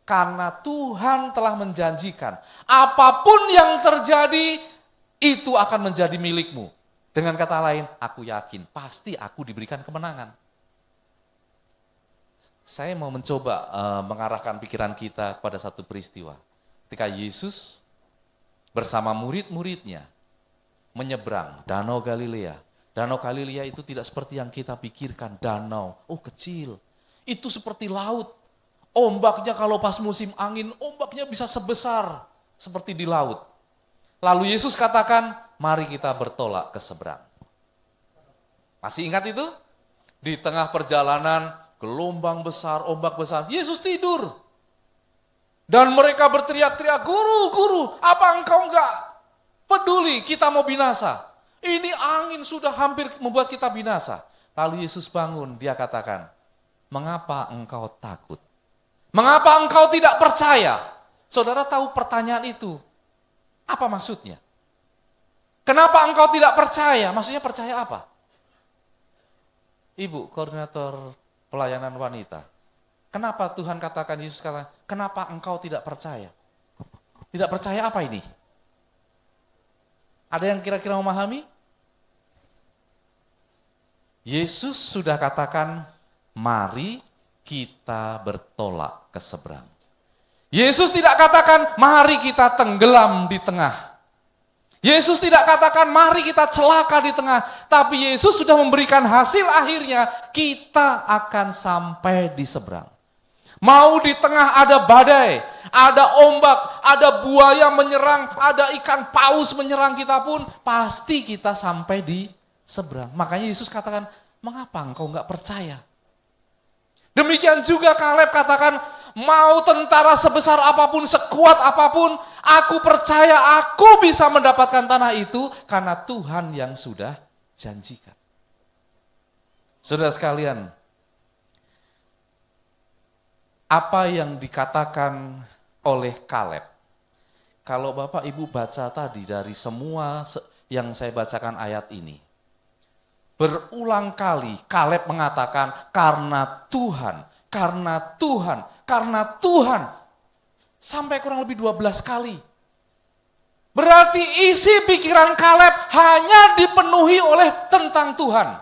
Karena Tuhan telah menjanjikan, apapun yang terjadi, itu akan menjadi milikmu. Dengan kata lain, aku yakin, pasti aku diberikan kemenangan. Saya mau mencoba mengarahkan pikiran kita kepada satu peristiwa. Ketika Yesus bersama murid-muridnya menyeberang Danau Galilea. Danau Galilea itu tidak seperti yang kita pikirkan, danau, kecil. Itu seperti laut. Ombaknya kalau pas musim angin, ombaknya bisa sebesar seperti di laut. Lalu Yesus katakan, mari kita bertolak ke seberang. Masih ingat itu? Di tengah perjalanan, gelombang besar, ombak besar, Yesus tidur. Dan mereka berteriak-teriak, guru, apa engkau enggak peduli kita mau binasa? Ini angin sudah hampir membuat kita binasa. Lalu Yesus bangun, dia katakan, mengapa engkau takut? Mengapa engkau tidak percaya? Saudara tahu pertanyaan itu, apa maksudnya? Kenapa engkau tidak percaya? Maksudnya percaya apa? Ibu, koordinator pelayanan wanita. Kenapa Tuhan katakan, Yesus katakan, kenapa engkau tidak percaya? Tidak percaya apa ini? Ada yang kira-kira memahami? Yesus sudah katakan, mari kita bertolak ke seberang. Yesus tidak katakan, mari kita tenggelam di tengah. Yesus tidak katakan, mari kita celaka di tengah. Tapi Yesus sudah memberikan hasil akhirnya, kita akan sampai di seberang. Mau di tengah ada badai, ada ombak, ada buaya menyerang, ada ikan paus menyerang kita pun, pasti kita sampai di seberang. Makanya Yesus katakan, mengapa engkau enggak percaya? Demikian juga Kaleb katakan, mau tentara sebesar apapun, sekuat apapun, aku percaya aku bisa mendapatkan tanah itu karena Tuhan yang sudah janjikan. Saudara sekalian, apa yang dikatakan oleh Kaleb, kalau Bapak Ibu baca tadi dari semua yang saya bacakan ayat ini, berulang kali Kaleb mengatakan karena Tuhan karena Tuhan, karena Tuhan. Sampai kurang lebih 12 kali. Berarti isi pikiran Kaleb hanya dipenuhi oleh tentang Tuhan.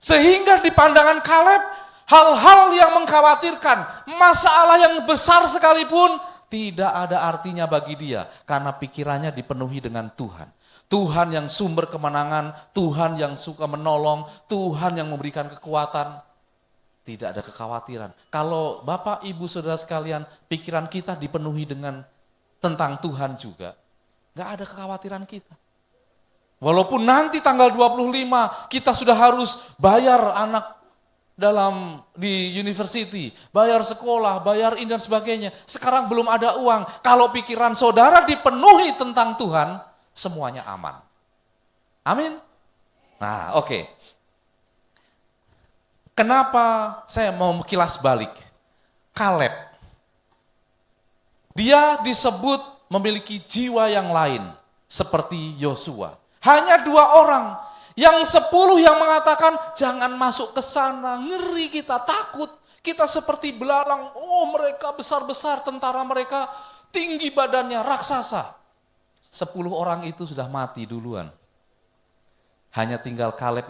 Sehingga di pandangan Kaleb, hal-hal yang mengkhawatirkan, masalah yang besar sekalipun, tidak ada artinya bagi dia. Karena pikirannya dipenuhi dengan Tuhan. Tuhan yang sumber kemenangan, Tuhan yang suka menolong, Tuhan yang memberikan kekuatan. Tidak ada kekhawatiran. Kalau Bapak, Ibu, Saudara sekalian, pikiran kita dipenuhi dengan tentang Tuhan juga, nggak ada kekhawatiran kita. Walaupun nanti tanggal 25 kita sudah harus bayar anak di university, bayar sekolah, bayar ini dan sebagainya. Sekarang belum ada uang. Kalau pikiran saudara dipenuhi tentang Tuhan, semuanya aman. Amin. Nah, oke. Kenapa saya mau kilas balik? Kaleb. Dia disebut memiliki jiwa yang lain, seperti Yosua. Hanya 2 orang, yang 10 yang mengatakan, jangan masuk ke sana, ngeri kita, takut. Kita seperti belalang, mereka besar-besar, tentara mereka tinggi badannya, raksasa. 10 orang itu sudah mati duluan. Hanya tinggal Kaleb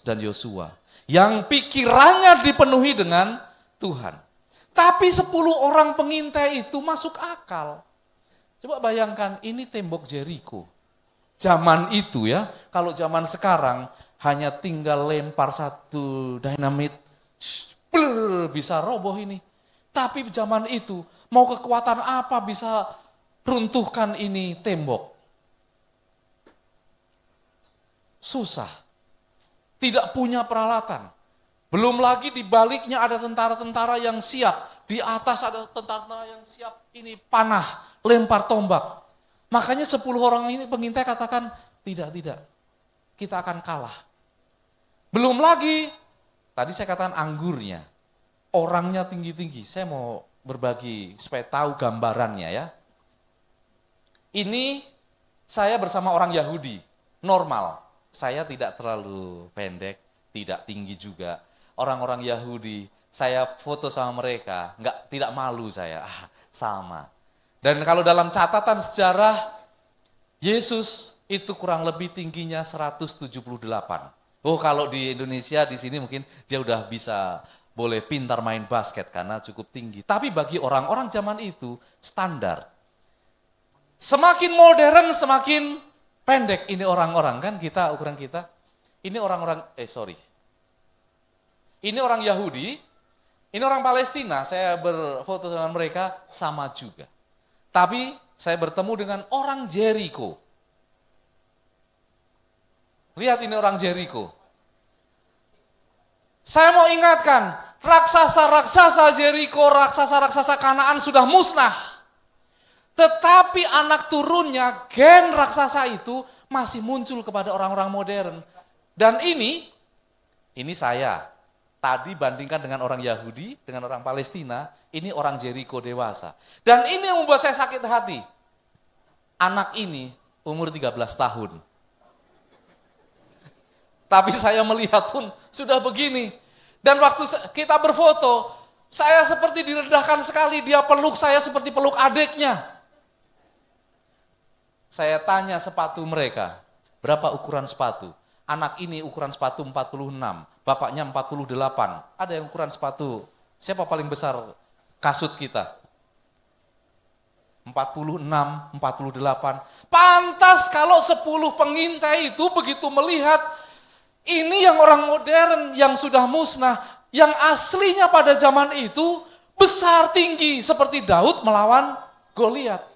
dan Yosua, yang pikirannya dipenuhi dengan Tuhan. Tapi 10 orang pengintai itu masuk akal. Coba bayangkan, ini tembok Jericho. Zaman itu ya, kalau zaman sekarang hanya tinggal lempar satu dinamit, bisa roboh ini. Tapi zaman itu, mau kekuatan apa bisa runtuhkan ini tembok? Susah. Tidak punya peralatan. Belum lagi di baliknya ada tentara-tentara yang siap. Di atas ada tentara yang siap. Ini panah, lempar tombak. Makanya 10 orang ini pengintai katakan, tidak. Kita akan kalah. Belum lagi, tadi saya katakan anggurnya. Orangnya tinggi-tinggi. Saya mau berbagi supaya tahu gambarannya ya. Ini saya bersama orang Yahudi. Normal. Saya tidak terlalu pendek, tidak tinggi juga. Orang-orang Yahudi, saya foto sama mereka, tidak malu saya, sama. Dan kalau dalam catatan sejarah, Yesus itu kurang lebih tingginya 178. Kalau di Indonesia, di sini mungkin dia udah bisa, boleh pintar main basket karena cukup tinggi. Tapi bagi orang-orang zaman itu, standar. Semakin modern, semakin pendek ini orang-orang, kan kita, ukuran kita. Ini Ini orang Yahudi, ini orang Palestina, saya berfoto dengan mereka sama juga. Tapi saya bertemu dengan orang Jericho. Lihat ini orang Jericho. Saya mau ingatkan, raksasa-raksasa Jericho, raksasa-raksasa Kanaan sudah musnah. Tetapi anak turunnya, gen raksasa itu masih muncul kepada orang-orang modern. Dan ini saya. Tadi bandingkan dengan orang Yahudi, dengan orang Palestina, ini orang Jericho dewasa. Dan ini yang membuat saya sakit hati. Anak ini umur 13 tahun. Tapi saya melihat pun sudah begini. Dan waktu kita berfoto, saya seperti diredahkan sekali, dia peluk saya seperti peluk adiknya. Saya tanya sepatu mereka, berapa ukuran sepatu? Anak ini ukuran sepatu 46, bapaknya 48. Ada yang ukuran sepatu, siapa paling besar kasut kita? 46, 48. Pantas kalau 10 pengintai itu begitu melihat, ini yang orang modern yang sudah musnah, yang aslinya pada zaman itu besar tinggi seperti Daud melawan Goliat.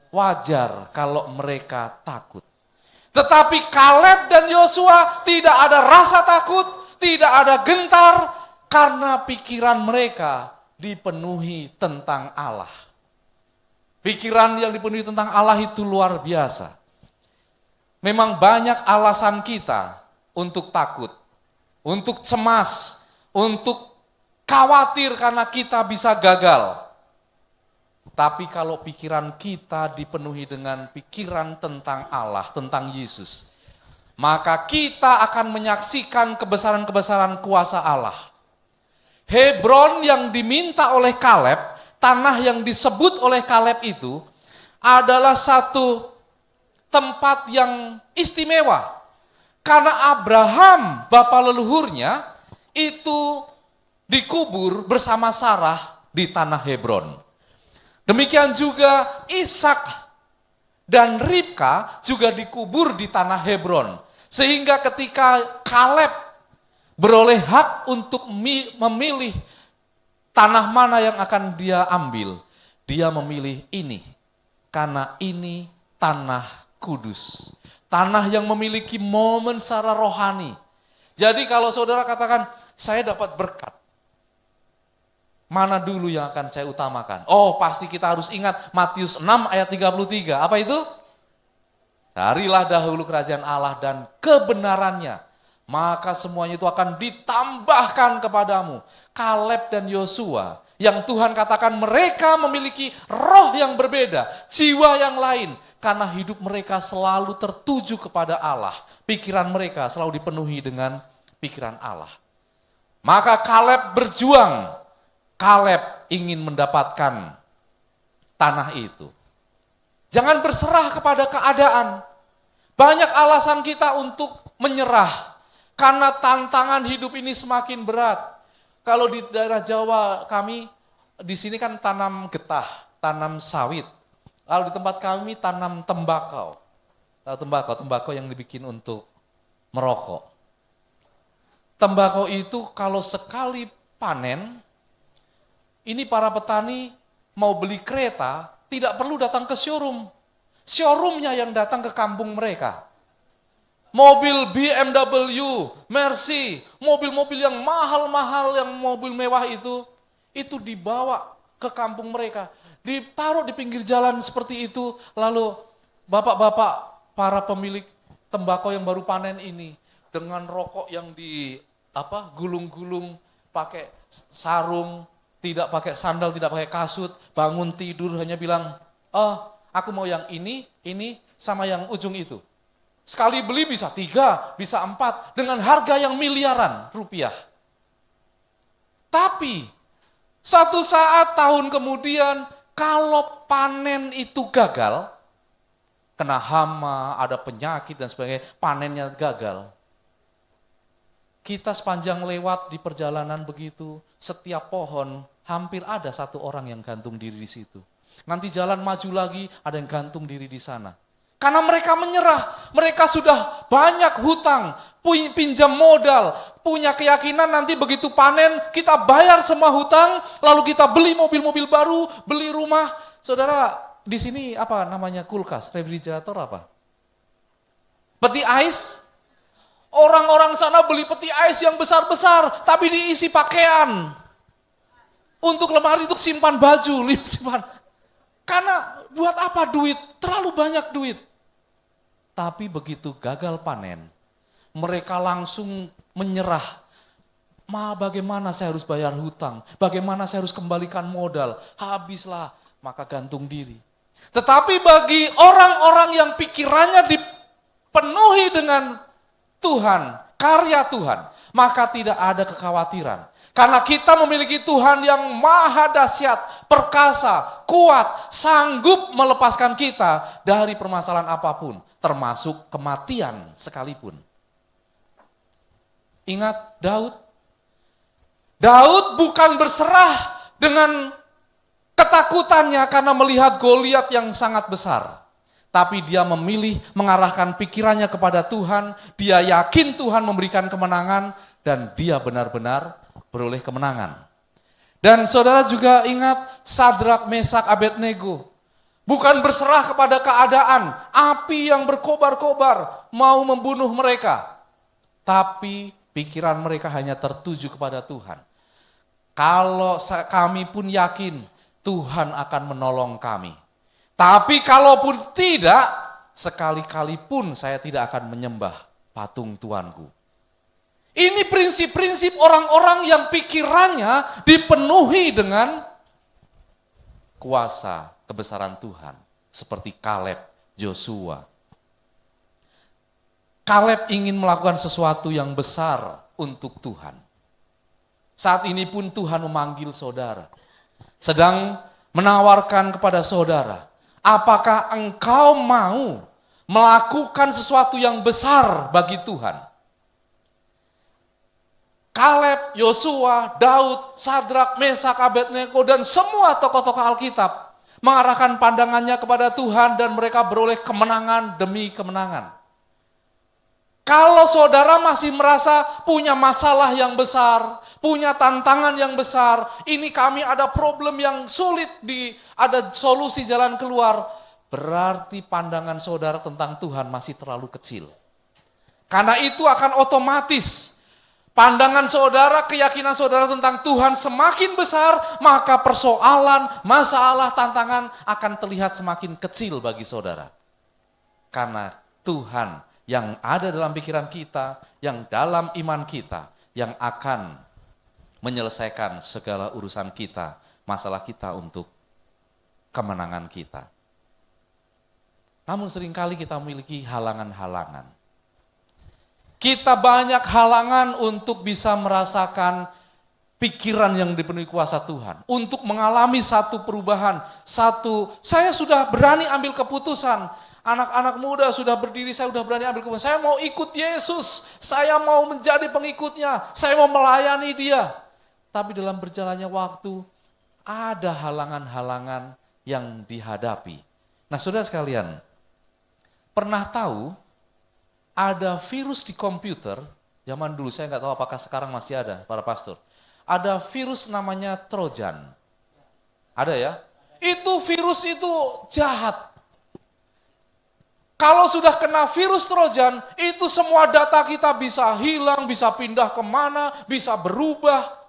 Wajar kalau mereka takut. Tetapi Kaleb dan Yosua tidak ada rasa takut, tidak ada gentar, karena pikiran mereka dipenuhi tentang Allah. Pikiran yang dipenuhi tentang Allah itu luar biasa. Memang banyak alasan kita untuk takut, untuk cemas, untuk khawatir karena kita bisa gagal. Tapi kalau pikiran kita dipenuhi dengan pikiran tentang Allah, tentang Yesus, maka kita akan menyaksikan kebesaran-kebesaran kuasa Allah. Hebron yang diminta oleh Kaleb, tanah yang disebut oleh Kaleb itu adalah satu tempat yang istimewa. Karena Abraham, bapa leluhurnya, itu dikubur bersama Sarah di tanah Hebron. Demikian juga Ishak dan Ribka juga dikubur di tanah Hebron. Sehingga ketika Kaleb beroleh hak untuk memilih tanah mana yang akan dia ambil, dia memilih ini. Karena ini tanah kudus. Tanah yang memiliki momen secara rohani. Jadi kalau saudara katakan, saya dapat berkat. Mana dulu yang akan saya utamakan? Oh, pasti kita harus ingat Matius 6 ayat 33. Apa itu? Carilah dahulu kerajaan Allah dan kebenarannya, maka semuanya itu akan ditambahkan kepadamu. Kaleb dan Yosua, yang Tuhan katakan mereka memiliki roh yang berbeda, jiwa yang lain, karena hidup mereka selalu tertuju kepada Allah. Pikiran mereka selalu dipenuhi dengan pikiran Allah. Maka Kaleb berjuang. Kaleb ingin mendapatkan tanah itu. Jangan berserah kepada keadaan. Banyak alasan kita untuk menyerah. Karena tantangan hidup ini semakin berat. Kalau di daerah Jawa kami, di sini kan tanam getah, tanam sawit. Lalu di tempat kami tanam tembakau. Tembakau yang dibikin untuk merokok. Tembakau itu kalau sekali panen, ini para petani mau beli kereta, tidak perlu datang ke showroom. Showroomnya yang datang ke kampung mereka. Mobil BMW, Mercy, mobil-mobil yang mahal-mahal, yang mobil mewah itu dibawa ke kampung mereka. Ditaruh di pinggir jalan seperti itu, lalu bapak-bapak, para pemilik tembakau yang baru panen ini, dengan rokok yang gulung-gulung, pakai sarung, tidak pakai sandal, tidak pakai kasut, bangun tidur hanya bilang, oh aku mau yang ini sama yang ujung itu. Sekali beli bisa 3, bisa 4, dengan harga yang miliaran rupiah. Tapi, satu saat tahun kemudian, kalau panen itu gagal, kena hama, ada penyakit dan sebagainya, panennya gagal. Kita sepanjang lewat di perjalanan begitu, setiap pohon hampir ada satu orang yang gantung diri di situ. Nanti jalan maju lagi, ada yang gantung diri di sana. Karena mereka menyerah, mereka sudah banyak hutang, pinjam modal, punya keyakinan nanti begitu panen, kita bayar semua hutang, lalu kita beli mobil-mobil baru, beli rumah. Saudara, di sini apa namanya kulkas, refrigerator apa? Peti ais? Orang-orang sana beli peti ais yang besar-besar, tapi diisi pakaian. Untuk lemari, untuk simpan baju, simpan. Karena buat apa duit? Terlalu banyak duit. Tapi begitu gagal panen, mereka langsung menyerah. Bagaimana saya harus bayar hutang? Bagaimana saya harus kembalikan modal? Habislah, maka gantung diri. Tetapi bagi orang-orang yang pikirannya dipenuhi dengan Tuhan, karya Tuhan, maka tidak ada kekhawatiran. Karena kita memiliki Tuhan yang maha dahsyat, perkasa, kuat, sanggup melepaskan kita dari permasalahan apapun, termasuk kematian sekalipun. Ingat Daud? Daud bukan berserah dengan ketakutannya karena melihat Goliat yang sangat besar. Tapi dia memilih mengarahkan pikirannya kepada Tuhan, dia yakin Tuhan memberikan kemenangan, dan dia benar-benar beroleh kemenangan. Dan saudara juga ingat Sadrak, Mesak, Abednego. Bukan berserah kepada keadaan, api yang berkobar-kobar mau membunuh mereka. Tapi pikiran mereka hanya tertuju kepada Tuhan. Kalau kami pun yakin Tuhan akan menolong kami. Tapi kalaupun tidak, sekali-kali pun saya tidak akan menyembah patung Tuanku. Ini prinsip-prinsip orang-orang yang pikirannya dipenuhi dengan kuasa kebesaran Tuhan. Seperti Kaleb, Yosua. Kaleb ingin melakukan sesuatu yang besar untuk Tuhan. Saat ini pun Tuhan memanggil saudara. Sedang menawarkan kepada saudara, apakah engkau mau melakukan sesuatu yang besar bagi Tuhan? Kaleb, Yosua, Daud, Sadrak, Mesak, Abednego, dan semua tokoh-tokoh Alkitab mengarahkan pandangannya kepada Tuhan dan mereka beroleh kemenangan demi kemenangan. Kalau saudara masih merasa punya masalah yang besar, punya tantangan yang besar, ini kami ada problem yang sulit, ada solusi jalan keluar, berarti pandangan saudara tentang Tuhan masih terlalu kecil. Karena itu akan otomatis pandangan saudara, keyakinan saudara tentang Tuhan semakin besar, maka persoalan, masalah, tantangan akan terlihat semakin kecil bagi saudara. Karena Tuhan yang ada dalam pikiran kita, yang dalam iman kita, yang akan menyelesaikan segala urusan kita, masalah kita untuk kemenangan kita. Namun seringkali kita memiliki halangan-halangan. Kita banyak halangan untuk bisa merasakan pikiran yang dipenuhi kuasa Tuhan. Untuk mengalami satu perubahan, saya sudah berani ambil keputusan. Anak-anak muda sudah berdiri, saya sudah berani ambil keputusan. Saya mau ikut Yesus, saya mau menjadi pengikutnya, saya mau melayani dia. Tapi dalam berjalannya waktu, ada halangan-halangan yang dihadapi. Nah saudara sekalian, pernah tahu ada virus di komputer, zaman dulu saya nggak tahu apakah sekarang masih ada para pastor. Ada virus namanya Trojan. Ada ya? Itu virus itu jahat. Kalau sudah kena virus Trojan, itu semua data kita bisa hilang, bisa pindah kemana, bisa berubah.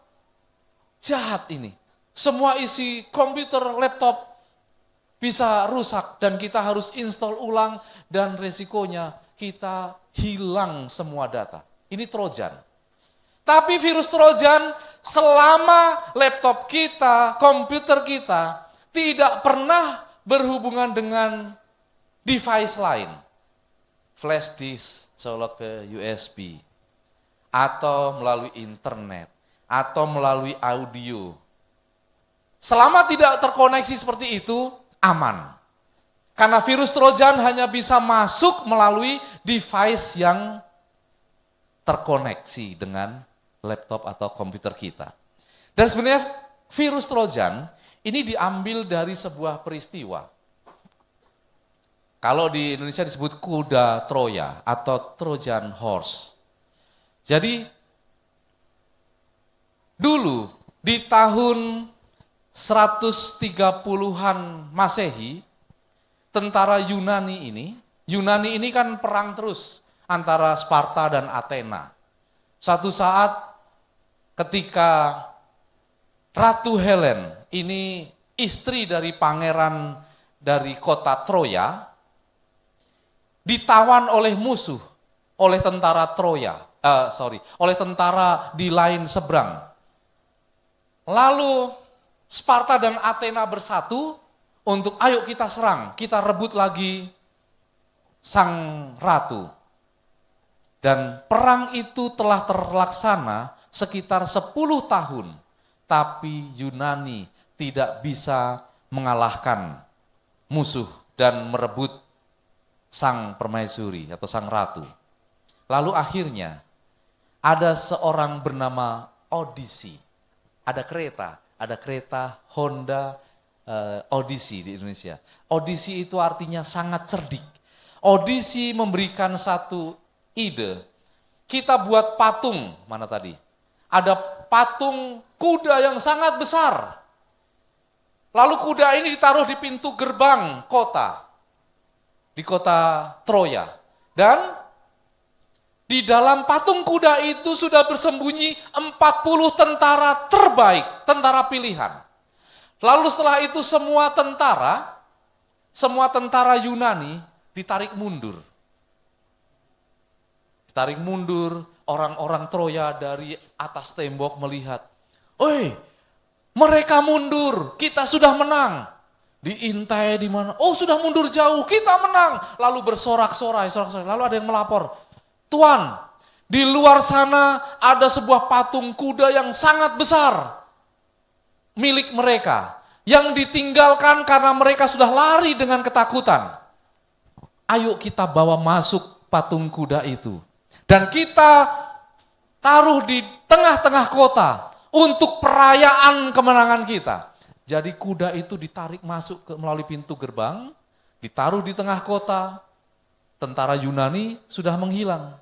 Jahat ini. Semua isi komputer, laptop bisa rusak dan kita harus install ulang dan resikonya kita hilang semua data. Ini Trojan. Tapi virus Trojan selama laptop kita, komputer kita tidak pernah berhubungan dengan device lain, flash disk, colok ke USB, atau melalui internet, atau melalui audio. Selama tidak terkoneksi seperti itu, aman. Karena virus Trojan hanya bisa masuk melalui device yang terkoneksi dengan laptop atau komputer kita. Dan sebenarnya virus Trojan ini diambil dari sebuah peristiwa. Kalau di Indonesia disebut kuda Troya atau Trojan horse. Jadi dulu di tahun 130-an Masehi, tentara Yunani ini kan perang terus antara Sparta dan Athena. Suatu saat ketika Ratu Helen, ini istri dari pangeran dari kota Troya, ditawan oleh musuh, oleh tentara oleh tentara di lain seberang. Lalu Sparta dan Athena bersatu untuk ayo kita serang, kita rebut lagi sang ratu. Dan perang itu telah terlaksana sekitar 10 tahun, tapi Yunani tidak bisa mengalahkan musuh dan merebut sang permaisuri atau sang ratu. Lalu akhirnya ada seorang bernama Odyssey. Ada kereta Honda Odyssey di Indonesia. Odyssey itu artinya sangat cerdik. Odyssey memberikan satu ide. Kita buat patung, mana tadi? Ada patung kuda yang sangat besar. Lalu kuda ini ditaruh di pintu gerbang kota. Di kota Troya. Dan di dalam patung kuda itu sudah bersembunyi 40 tentara terbaik, tentara pilihan. Lalu setelah itu semua tentara Yunani ditarik mundur. Ditarik mundur, orang-orang Troya dari atas tembok melihat, "Oi, mereka mundur, kita sudah menang." Diintai di mana? Oh, sudah mundur jauh, kita menang. Lalu bersorak-sorai. Lalu ada yang melapor, Tuan, di luar sana ada sebuah patung kuda yang sangat besar milik mereka, yang ditinggalkan karena mereka sudah lari dengan ketakutan. Ayo kita bawa masuk patung kuda itu. Dan kita taruh di tengah-tengah kota untuk perayaan kemenangan kita. Jadi kuda itu ditarik masuk melalui pintu gerbang, ditaruh di tengah kota, tentara Yunani sudah menghilang.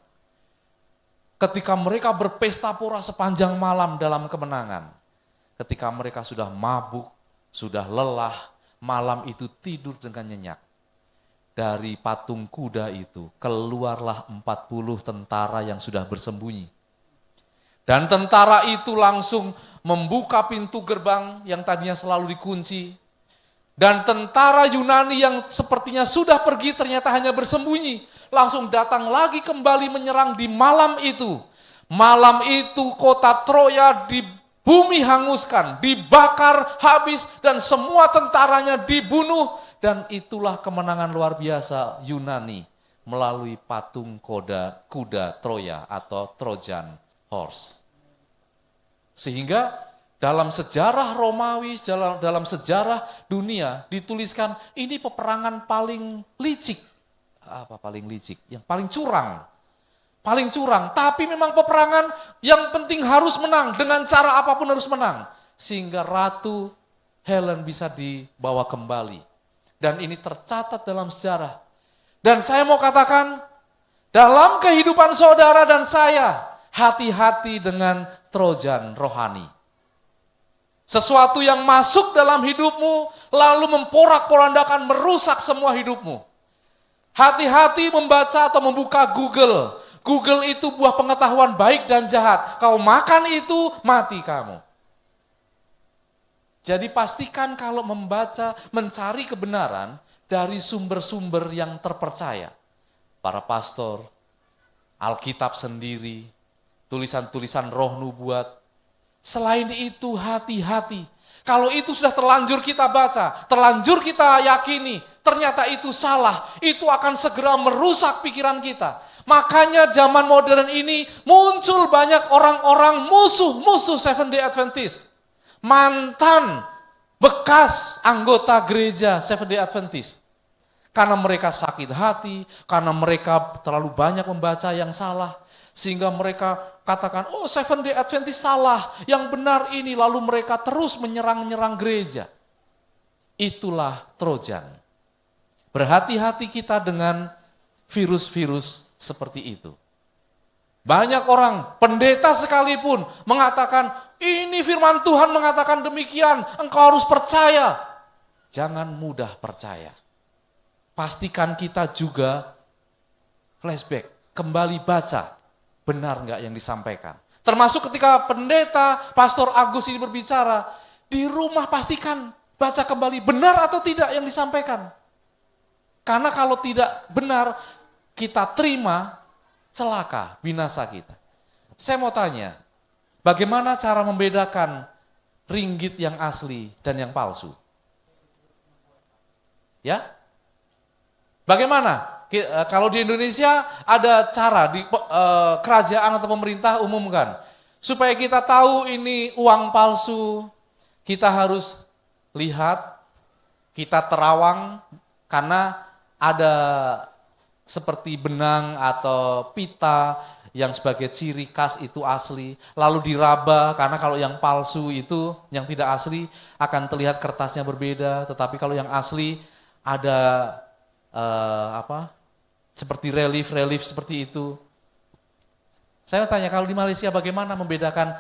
Ketika mereka berpesta pora sepanjang malam dalam kemenangan, ketika mereka sudah mabuk, sudah lelah, malam itu tidur dengan nyenyak. Dari patung kuda itu keluarlah 40 tentara yang sudah bersembunyi. Dan tentara itu langsung membuka pintu gerbang yang tadinya selalu dikunci. Dan tentara Yunani yang sepertinya sudah pergi ternyata hanya bersembunyi. Langsung datang lagi kembali menyerang di malam itu. Malam itu kota Troya di bumi hanguskan, dibakar habis dan semua tentaranya dibunuh. Dan itulah kemenangan luar biasa Yunani melalui patung kuda Troya atau Trojan Horse. Sehingga dalam sejarah Romawi, dalam sejarah dunia dituliskan ini peperangan paling licik. Apa paling licik? Yang paling curang. Paling curang, tapi memang peperangan yang penting harus menang, dengan cara apapun harus menang. Sehingga Ratu Helen bisa dibawa kembali. Dan ini tercatat dalam sejarah. Dan saya mau katakan, dalam kehidupan saudara dan saya, hati-hati dengan Trojan rohani. Sesuatu yang masuk dalam hidupmu, lalu memporak-porandakan, merusak semua hidupmu. Hati-hati membaca atau membuka Google. Google itu buah pengetahuan baik dan jahat. Kau makan itu, mati kamu. Jadi pastikan kalau membaca, mencari kebenaran dari sumber-sumber yang terpercaya. Para pastor, Alkitab sendiri, tulisan-tulisan roh nubuat. Selain itu hati-hati. Kalau itu sudah terlanjur kita baca, terlanjur kita yakini, ternyata itu salah, itu akan segera merusak pikiran kita. Makanya zaman modern ini muncul banyak orang-orang musuh Seventh Day Adventist. Mantan bekas anggota gereja Seventh Day Adventist. Karena mereka sakit hati, karena mereka terlalu banyak membaca yang salah. Sehingga mereka katakan, oh Seventh Day Adventist salah, yang benar ini. Lalu mereka terus menyerang-nyerang gereja. Itulah Trojan. Berhati-hati kita dengan virus-virus seperti itu. Banyak orang, pendeta sekalipun mengatakan, ini firman Tuhan mengatakan demikian, engkau harus percaya. Jangan mudah percaya. Pastikan kita juga flashback, kembali baca, benar enggak yang disampaikan. Termasuk ketika pendeta, Pastor Agus ini berbicara, di rumah pastikan baca kembali, benar atau tidak yang disampaikan. Karena kalau tidak benar, kita terima, celaka, binasa kita. Saya mau tanya, bagaimana cara membedakan ringgit yang asli dan yang palsu? Ya? Bagaimana? Kalau di Indonesia ada cara, di kerajaan atau pemerintah umumkan. Supaya kita tahu ini uang palsu, kita harus lihat, kita terawang, karena ada seperti benang atau pita yang sebagai ciri khas itu asli, lalu diraba, karena kalau yang palsu itu, yang tidak asli akan terlihat kertasnya berbeda, tetapi kalau yang asli ada seperti relief seperti itu. Saya tanya, kalau di Malaysia bagaimana membedakan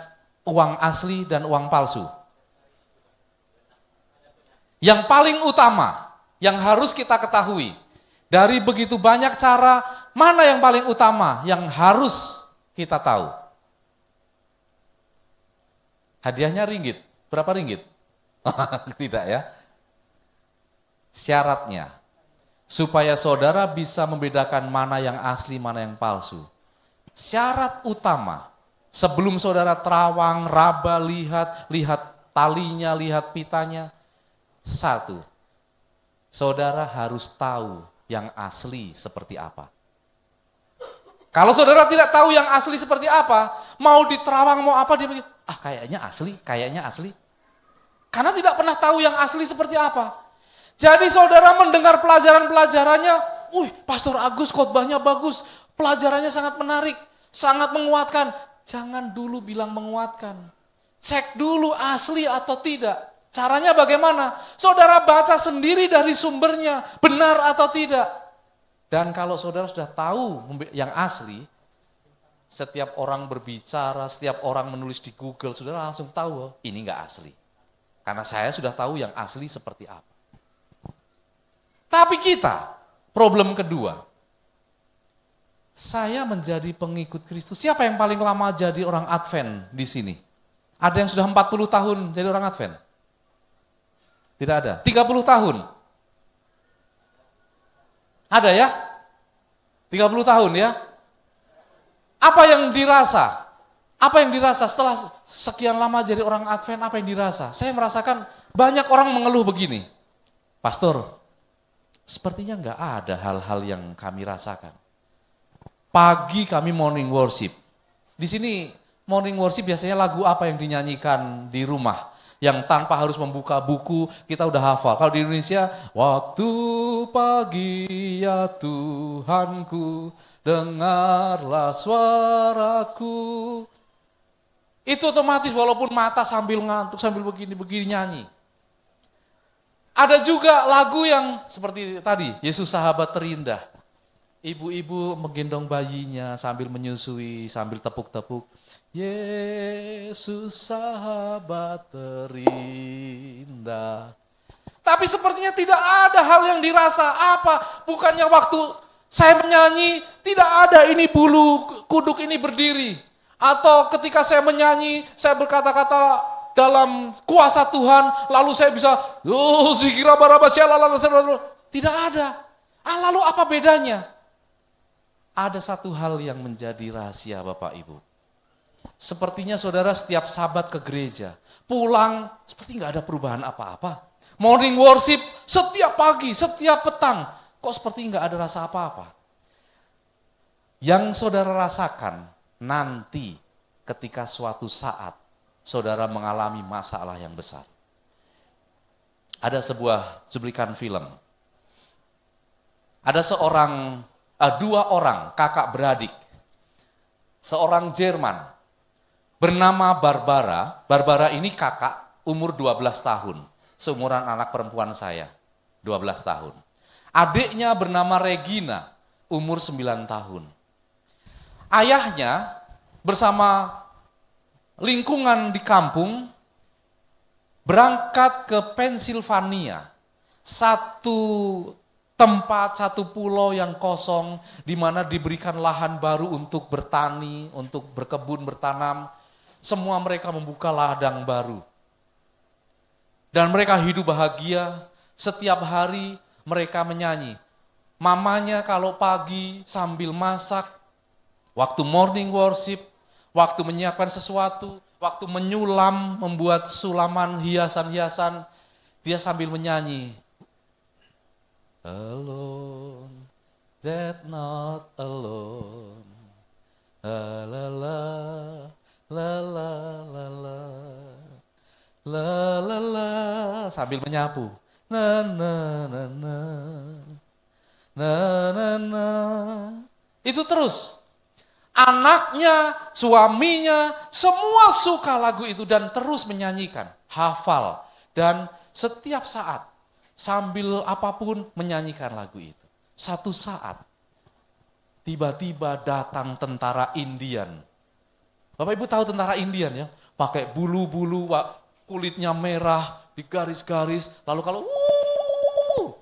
uang asli dan uang palsu? Yang paling utama, yang harus kita ketahui, dari begitu banyak cara, mana yang paling utama yang harus kita tahu? Hadiahnya ringgit. Berapa ringgit? Tidak ya. Syaratnya, supaya saudara bisa membedakan mana yang asli, mana yang palsu. Syarat utama, sebelum saudara terawang, raba, lihat talinya, lihat pitanya. Satu, saudara harus tahu yang asli seperti apa. Kalau saudara tidak tahu yang asli seperti apa, mau diterawang mau apa, dia pikir, kayaknya asli. Karena tidak pernah tahu yang asli seperti apa. Jadi saudara mendengar pelajaran-pelajarannya, Pastor Agus khotbahnya bagus, pelajarannya sangat menarik, sangat menguatkan. Jangan dulu bilang menguatkan. Cek dulu asli atau tidak. Caranya bagaimana? Saudara baca sendiri dari sumbernya, benar atau tidak. Dan kalau saudara sudah tahu yang asli, setiap orang berbicara, setiap orang menulis di Google, saudara langsung tahu, ini enggak asli. Karena saya sudah tahu yang asli seperti apa. Tapi kita, problem kedua, saya menjadi pengikut Kristus. Siapa yang paling lama jadi orang Advent di sini? Ada yang sudah 40 tahun jadi orang Advent? Tidak ada. 30 tahun? Ada ya? 30 tahun ya? Apa yang dirasa? Apa yang dirasa setelah sekian lama jadi orang Advent, apa yang dirasa? Saya merasakan banyak orang mengeluh begini. Pastor, sepertinya enggak ada hal-hal yang kami rasakan. Pagi kami morning worship. Di sini morning worship biasanya lagu apa yang dinyanyikan di rumah? Yang tanpa harus membuka buku, kita udah hafal. Kalau di Indonesia, waktu pagi ya Tuhanku, dengarlah suaraku. Itu otomatis walaupun mata sambil ngantuk, sambil begini-begini nyanyi. Ada juga lagu yang seperti tadi, Yesus sahabat terindah. Ibu-ibu menggendong bayinya sambil menyusui, sambil tepuk-tepuk. Yesus sahabat terindah. Tapi sepertinya tidak ada hal yang dirasa. Apa? Bukannya waktu saya menyanyi, tidak ada ini bulu kuduk ini berdiri. Atau ketika saya menyanyi, saya berkata-kata dalam kuasa Tuhan, lalu saya bisa, tidak ada. Lalu apa bedanya? Ada satu hal yang menjadi rahasia Bapak Ibu. Sepertinya saudara setiap Sabat ke gereja, pulang seperti nggak ada perubahan apa-apa. Morning worship setiap pagi, setiap petang, kok seperti nggak ada rasa apa-apa. Yang saudara rasakan nanti ketika suatu saat saudara mengalami masalah yang besar. Ada sebuah cuplikan film. Ada dua orang kakak beradik, seorang Jerman bernama Barbara. Barbara ini kakak umur 12 tahun, seumuran anak perempuan saya, 12 tahun. Adiknya bernama Regina, umur 9 tahun. Ayahnya bersama lingkungan di kampung berangkat ke Pennsylvania, satu tempat, satu pulau yang kosong, di mana diberikan lahan baru untuk bertani, untuk berkebun, bertanam. Semua mereka membuka ladang baru. Dan mereka hidup bahagia, setiap hari mereka menyanyi. Mamanya kalau pagi sambil masak, waktu morning worship, waktu menyiapkan sesuatu, waktu menyulam, membuat sulaman hiasan-hiasan, dia sambil menyanyi. Alone, that not alone. La la la, la la la la. La la la, sambil menyapu. Na na na na. Na na na. Itu terus. Anaknya, suaminya, semua suka lagu itu dan terus menyanyikan, hafal. Dan setiap saat sambil apapun menyanyikan lagu itu. Satu saat, tiba-tiba datang tentara Indian. Bapak Ibu tahu tentara Indian ya? Pakai bulu-bulu, kulitnya merah, digaris-garis, lalu kalau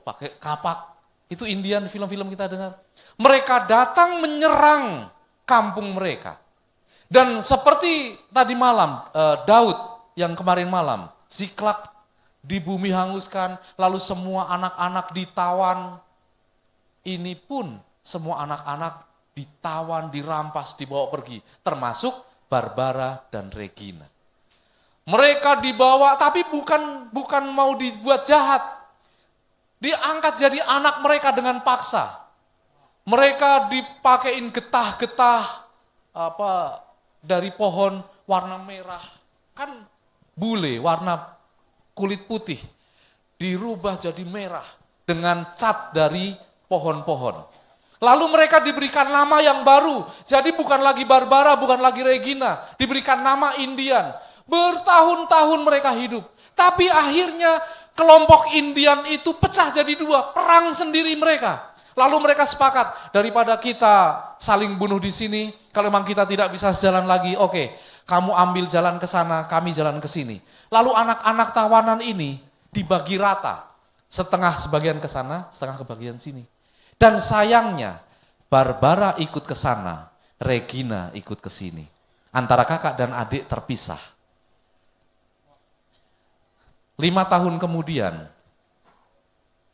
pakai kapak. Itu Indian, film-film kita dengar. Mereka datang menyerang kampung mereka. Dan seperti tadi malam, Daud yang kemarin malam, Ziklag di bumi hanguskan, lalu semua anak-anak ditawan. Ini pun semua anak-anak ditawan, dirampas, dibawa pergi. Termasuk Barbara dan Regina. Mereka dibawa, tapi bukan mau dibuat jahat. Diangkat jadi anak mereka dengan paksa. Mereka dipakein getah-getah dari pohon warna merah. Kan bule warna kulit putih dirubah jadi merah dengan cat dari pohon-pohon. Lalu mereka diberikan nama yang baru. Jadi bukan lagi Barbara, bukan lagi Regina. Diberikan nama Indian. Bertahun-tahun mereka hidup. Tapi akhirnya kelompok Indian itu pecah jadi dua. Perang sendiri mereka. Lalu mereka sepakat, daripada kita saling bunuh di sini, kalau memang kita tidak bisa jalan lagi, oke, kamu ambil jalan ke sana, kami jalan ke sini. Lalu anak-anak tawanan ini dibagi rata. Setengah sebagian ke sana, setengah ke bagian sini. Dan sayangnya, Barbara ikut ke sana, Regina ikut ke sini. Antara kakak dan adik terpisah. 5 tahun kemudian,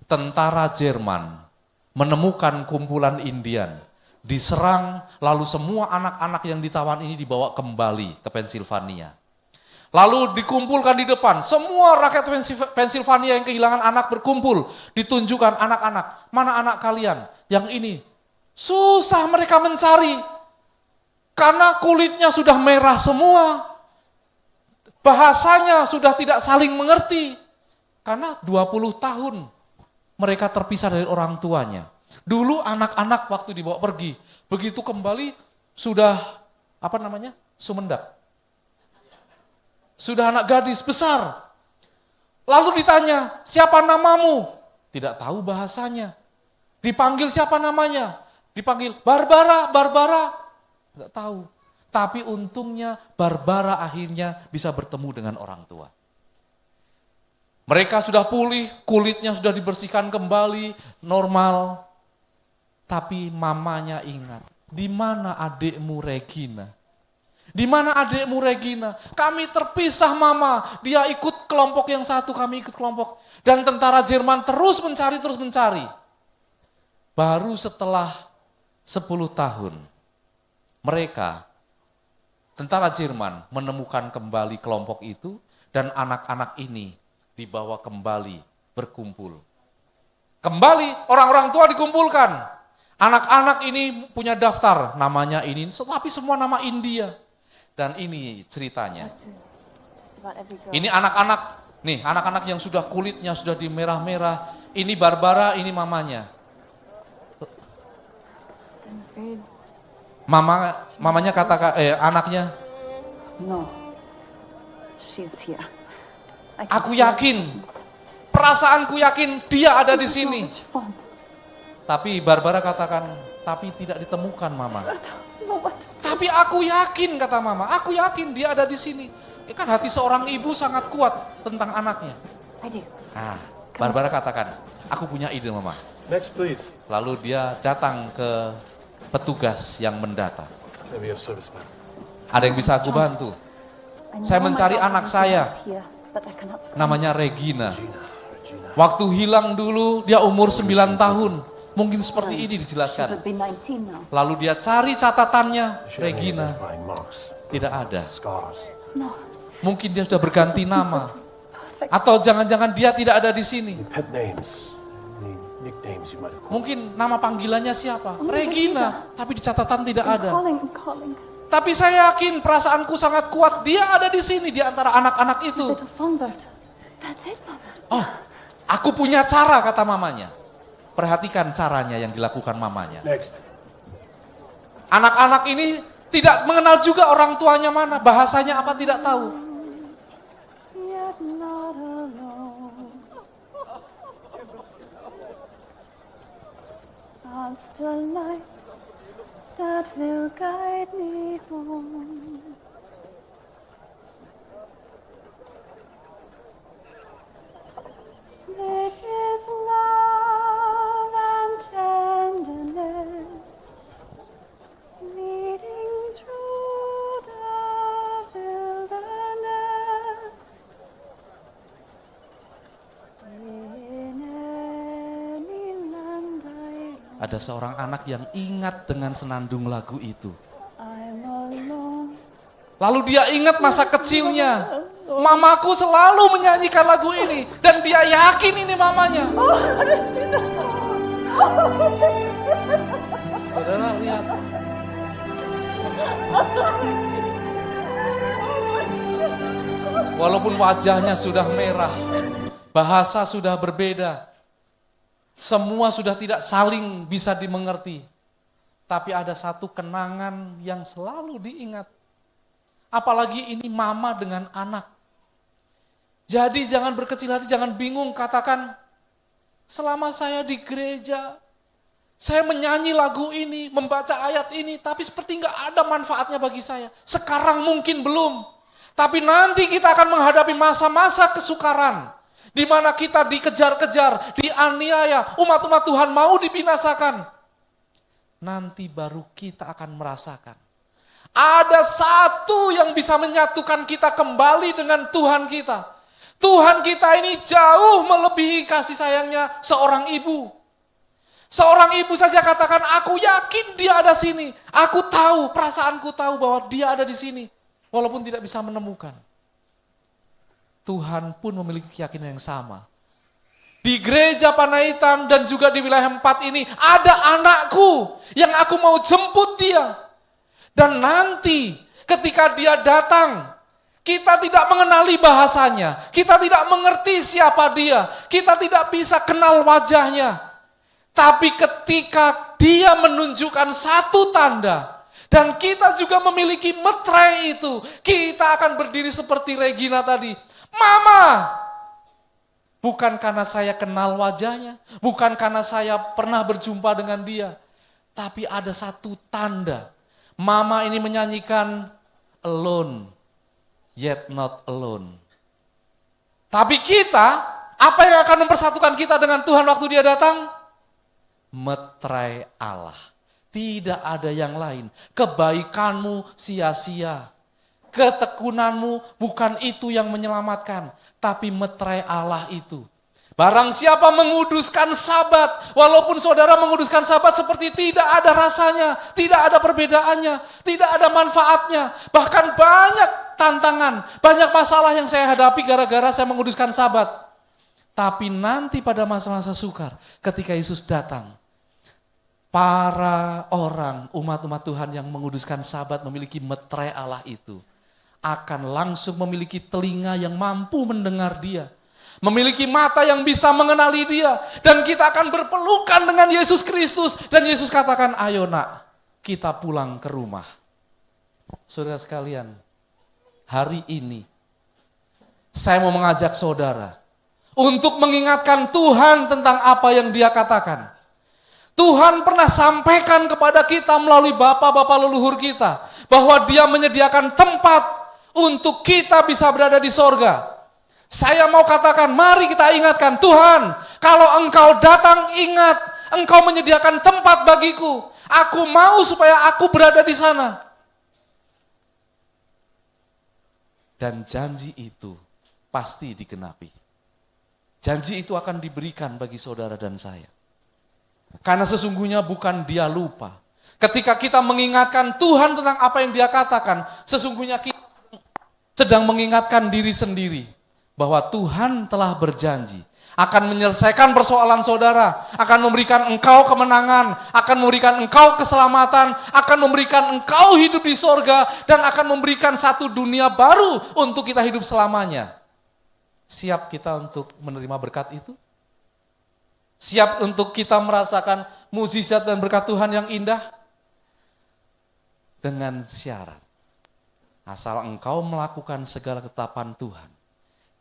tentara Jerman menemukan kumpulan Indian, diserang, lalu semua anak-anak yang ditawan ini dibawa kembali ke Pennsylvania. Lalu dikumpulkan di depan, semua rakyat Pennsylvania yang kehilangan anak berkumpul, ditunjukkan anak-anak, mana anak kalian? Yang ini, susah mereka mencari, karena kulitnya sudah merah semua, bahasanya sudah tidak saling mengerti, karena 20 tahun mereka terpisah dari orang tuanya. Dulu anak-anak waktu dibawa pergi, begitu kembali sudah sumendak. Sudah anak gadis besar. Lalu ditanya, siapa namamu? Tidak tahu bahasanya. Dipanggil siapa namanya? Dipanggil Barbara, Barbara. Tidak tahu. Tapi untungnya Barbara akhirnya bisa bertemu dengan orang tua. Mereka sudah pulih, kulitnya sudah dibersihkan kembali, normal. Tapi mamanya ingat, di mana adikmu Regina? Di mana adikmu Regina? Kami terpisah mama, dia ikut kelompok yang satu, kami ikut kelompok. Dan tentara Jerman terus mencari. Baru setelah 10 tahun, mereka, tentara Jerman menemukan kembali kelompok itu, dan anak-anak ini dibawa kembali berkumpul. Kembali orang-orang tua dikumpulkan. Anak-anak ini punya daftar, namanya ini, tapi semua nama India. Dan ini ceritanya. Ini anak-anak, nih anak-anak yang sudah kulitnya sudah dimerah-merah. Ini Barbara, ini mamanya. Mamanya katakan, anaknya. No, she's here. Aku yakin, perasaanku yakin dia ada di sini. Tapi Barbara katakan, tapi tidak ditemukan mama. Tapi aku yakin, kata mama, aku yakin dia ada di sini. Ini kan hati seorang ibu sangat kuat tentang anaknya. Nah, Barbara katakan, aku punya ide mama. Next, please. Lalu dia datang ke petugas yang mendata. Maybe a serviceman. Ada yang bisa aku bantu? Saya mencari anak saya, namanya Regina. Waktu hilang dulu, dia umur 9 tahun. Mungkin seperti ini dijelaskan. Lalu dia cari catatannya, Regina. Tidak ada. Mungkin dia sudah berganti nama. Atau jangan-jangan dia tidak ada di sini. Mungkin nama panggilannya siapa? Regina. Tapi di catatan tidak ada. Tapi saya yakin perasaanku sangat kuat. Dia ada di sini di antara anak-anak itu. Oh, aku punya cara, kata mamanya. Perhatikan caranya yang dilakukan mamanya. Next. Anak-anak ini tidak mengenal juga orang tuanya mana, bahasanya apa tidak tahu. It is love and tenderness leading through the wilderness. In any land I roam, Ada seorang anak yang ingat dengan senandung lagu itu. I'm alone. Lalu dia ingat masa kecilnya. Mamaku selalu menyanyikan lagu ini. Dan dia yakin ini mamanya. Walaupun wajahnya sudah merah, bahasa sudah berbeda, semua sudah tidak saling bisa dimengerti. Tapi ada satu kenangan yang selalu diingat. Apalagi ini mama dengan anak. Jadi jangan berkecil hati, jangan bingung, katakan, selama saya di gereja, saya menyanyi lagu ini, membaca ayat ini, tapi seperti nggak ada manfaatnya bagi saya. Sekarang mungkin belum, tapi nanti kita akan menghadapi masa-masa kesukaran, di mana kita dikejar-kejar, dianiaya, umat-umat Tuhan mau dibinasakan. Nanti baru kita akan merasakan. Ada satu yang bisa menyatukan kita kembali dengan Tuhan kita. Tuhan kita ini jauh melebihi kasih sayangnya seorang ibu. Seorang ibu saja katakan, aku yakin dia ada sini. Aku tahu, perasaanku tahu bahwa dia ada di sini. Walaupun tidak bisa menemukan. Tuhan pun memiliki keyakinan yang sama. Di gereja Panaitan dan juga di wilayah 4 ini ada anakku yang aku mau jemput dia. Dan nanti ketika dia datang, kita tidak mengenali bahasanya, kita tidak mengerti siapa dia, kita tidak bisa kenal wajahnya. Tapi ketika dia menunjukkan satu tanda, dan kita juga memiliki meterai itu, kita akan berdiri seperti Regina tadi. Mama! Bukan karena saya kenal wajahnya, bukan karena saya pernah berjumpa dengan dia, tapi ada satu tanda. Mama ini menyanyikan alone, yet not alone. Tapi kita, apa yang akan mempersatukan kita dengan Tuhan waktu dia datang? Meterai Allah. Tidak ada yang lain. Kebaikanmu sia-sia. Ketekunanmu bukan itu yang menyelamatkan, tapi meterai Allah itu. Barang siapa menguduskan Sabat, walaupun saudara menguduskan Sabat seperti tidak ada rasanya, tidak ada perbedaannya, tidak ada manfaatnya. Bahkan banyak tantangan, banyak masalah yang saya hadapi gara-gara saya menguduskan Sabat. Tapi nanti pada masa-masa sukar, ketika Yesus datang, para orang, umat-umat Tuhan yang menguduskan Sabat memiliki meterai Allah itu, akan langsung memiliki telinga yang mampu mendengar dia. Memiliki mata yang bisa mengenali dia. Dan kita akan berpelukan dengan Yesus Kristus. Dan Yesus katakan, ayo nak, kita pulang ke rumah. Saudara sekalian, hari ini, saya mau mengajak saudara untuk mengingatkan Tuhan tentang apa yang dia katakan. Tuhan pernah sampaikan kepada kita melalui bapak-bapak leluhur kita, bahwa dia menyediakan tempat untuk kita bisa berada di sorga. Saya mau katakan, mari kita ingatkan, Tuhan, kalau Engkau datang, ingat, Engkau menyediakan tempat bagiku. Aku mau supaya aku berada di sana. Dan janji itu pasti digenapi. Janji itu akan diberikan bagi saudara dan saya. Karena sesungguhnya bukan dia lupa. Ketika kita mengingatkan Tuhan tentang apa yang dia katakan, sesungguhnya kita sedang mengingatkan diri sendiri bahwa Tuhan telah berjanji akan menyelesaikan persoalan saudara, akan memberikan engkau kemenangan, akan memberikan engkau keselamatan, akan memberikan engkau hidup di sorga, dan akan memberikan satu dunia baru untuk kita hidup selamanya. Siap kita untuk menerima berkat itu? Siap untuk kita merasakan mukjizat dan berkat Tuhan yang indah? Dengan syarat, asal engkau melakukan segala ketetapan Tuhan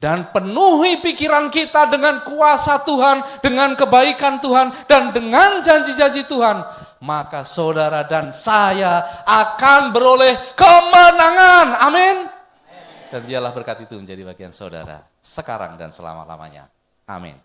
dan penuhi pikiran kita dengan kuasa Tuhan, dengan kebaikan Tuhan, dan dengan janji-janji Tuhan, maka saudara dan saya akan beroleh kemenangan. Amin. Dan biarlah berkat itu menjadi bagian saudara sekarang dan selama-lamanya. Amin.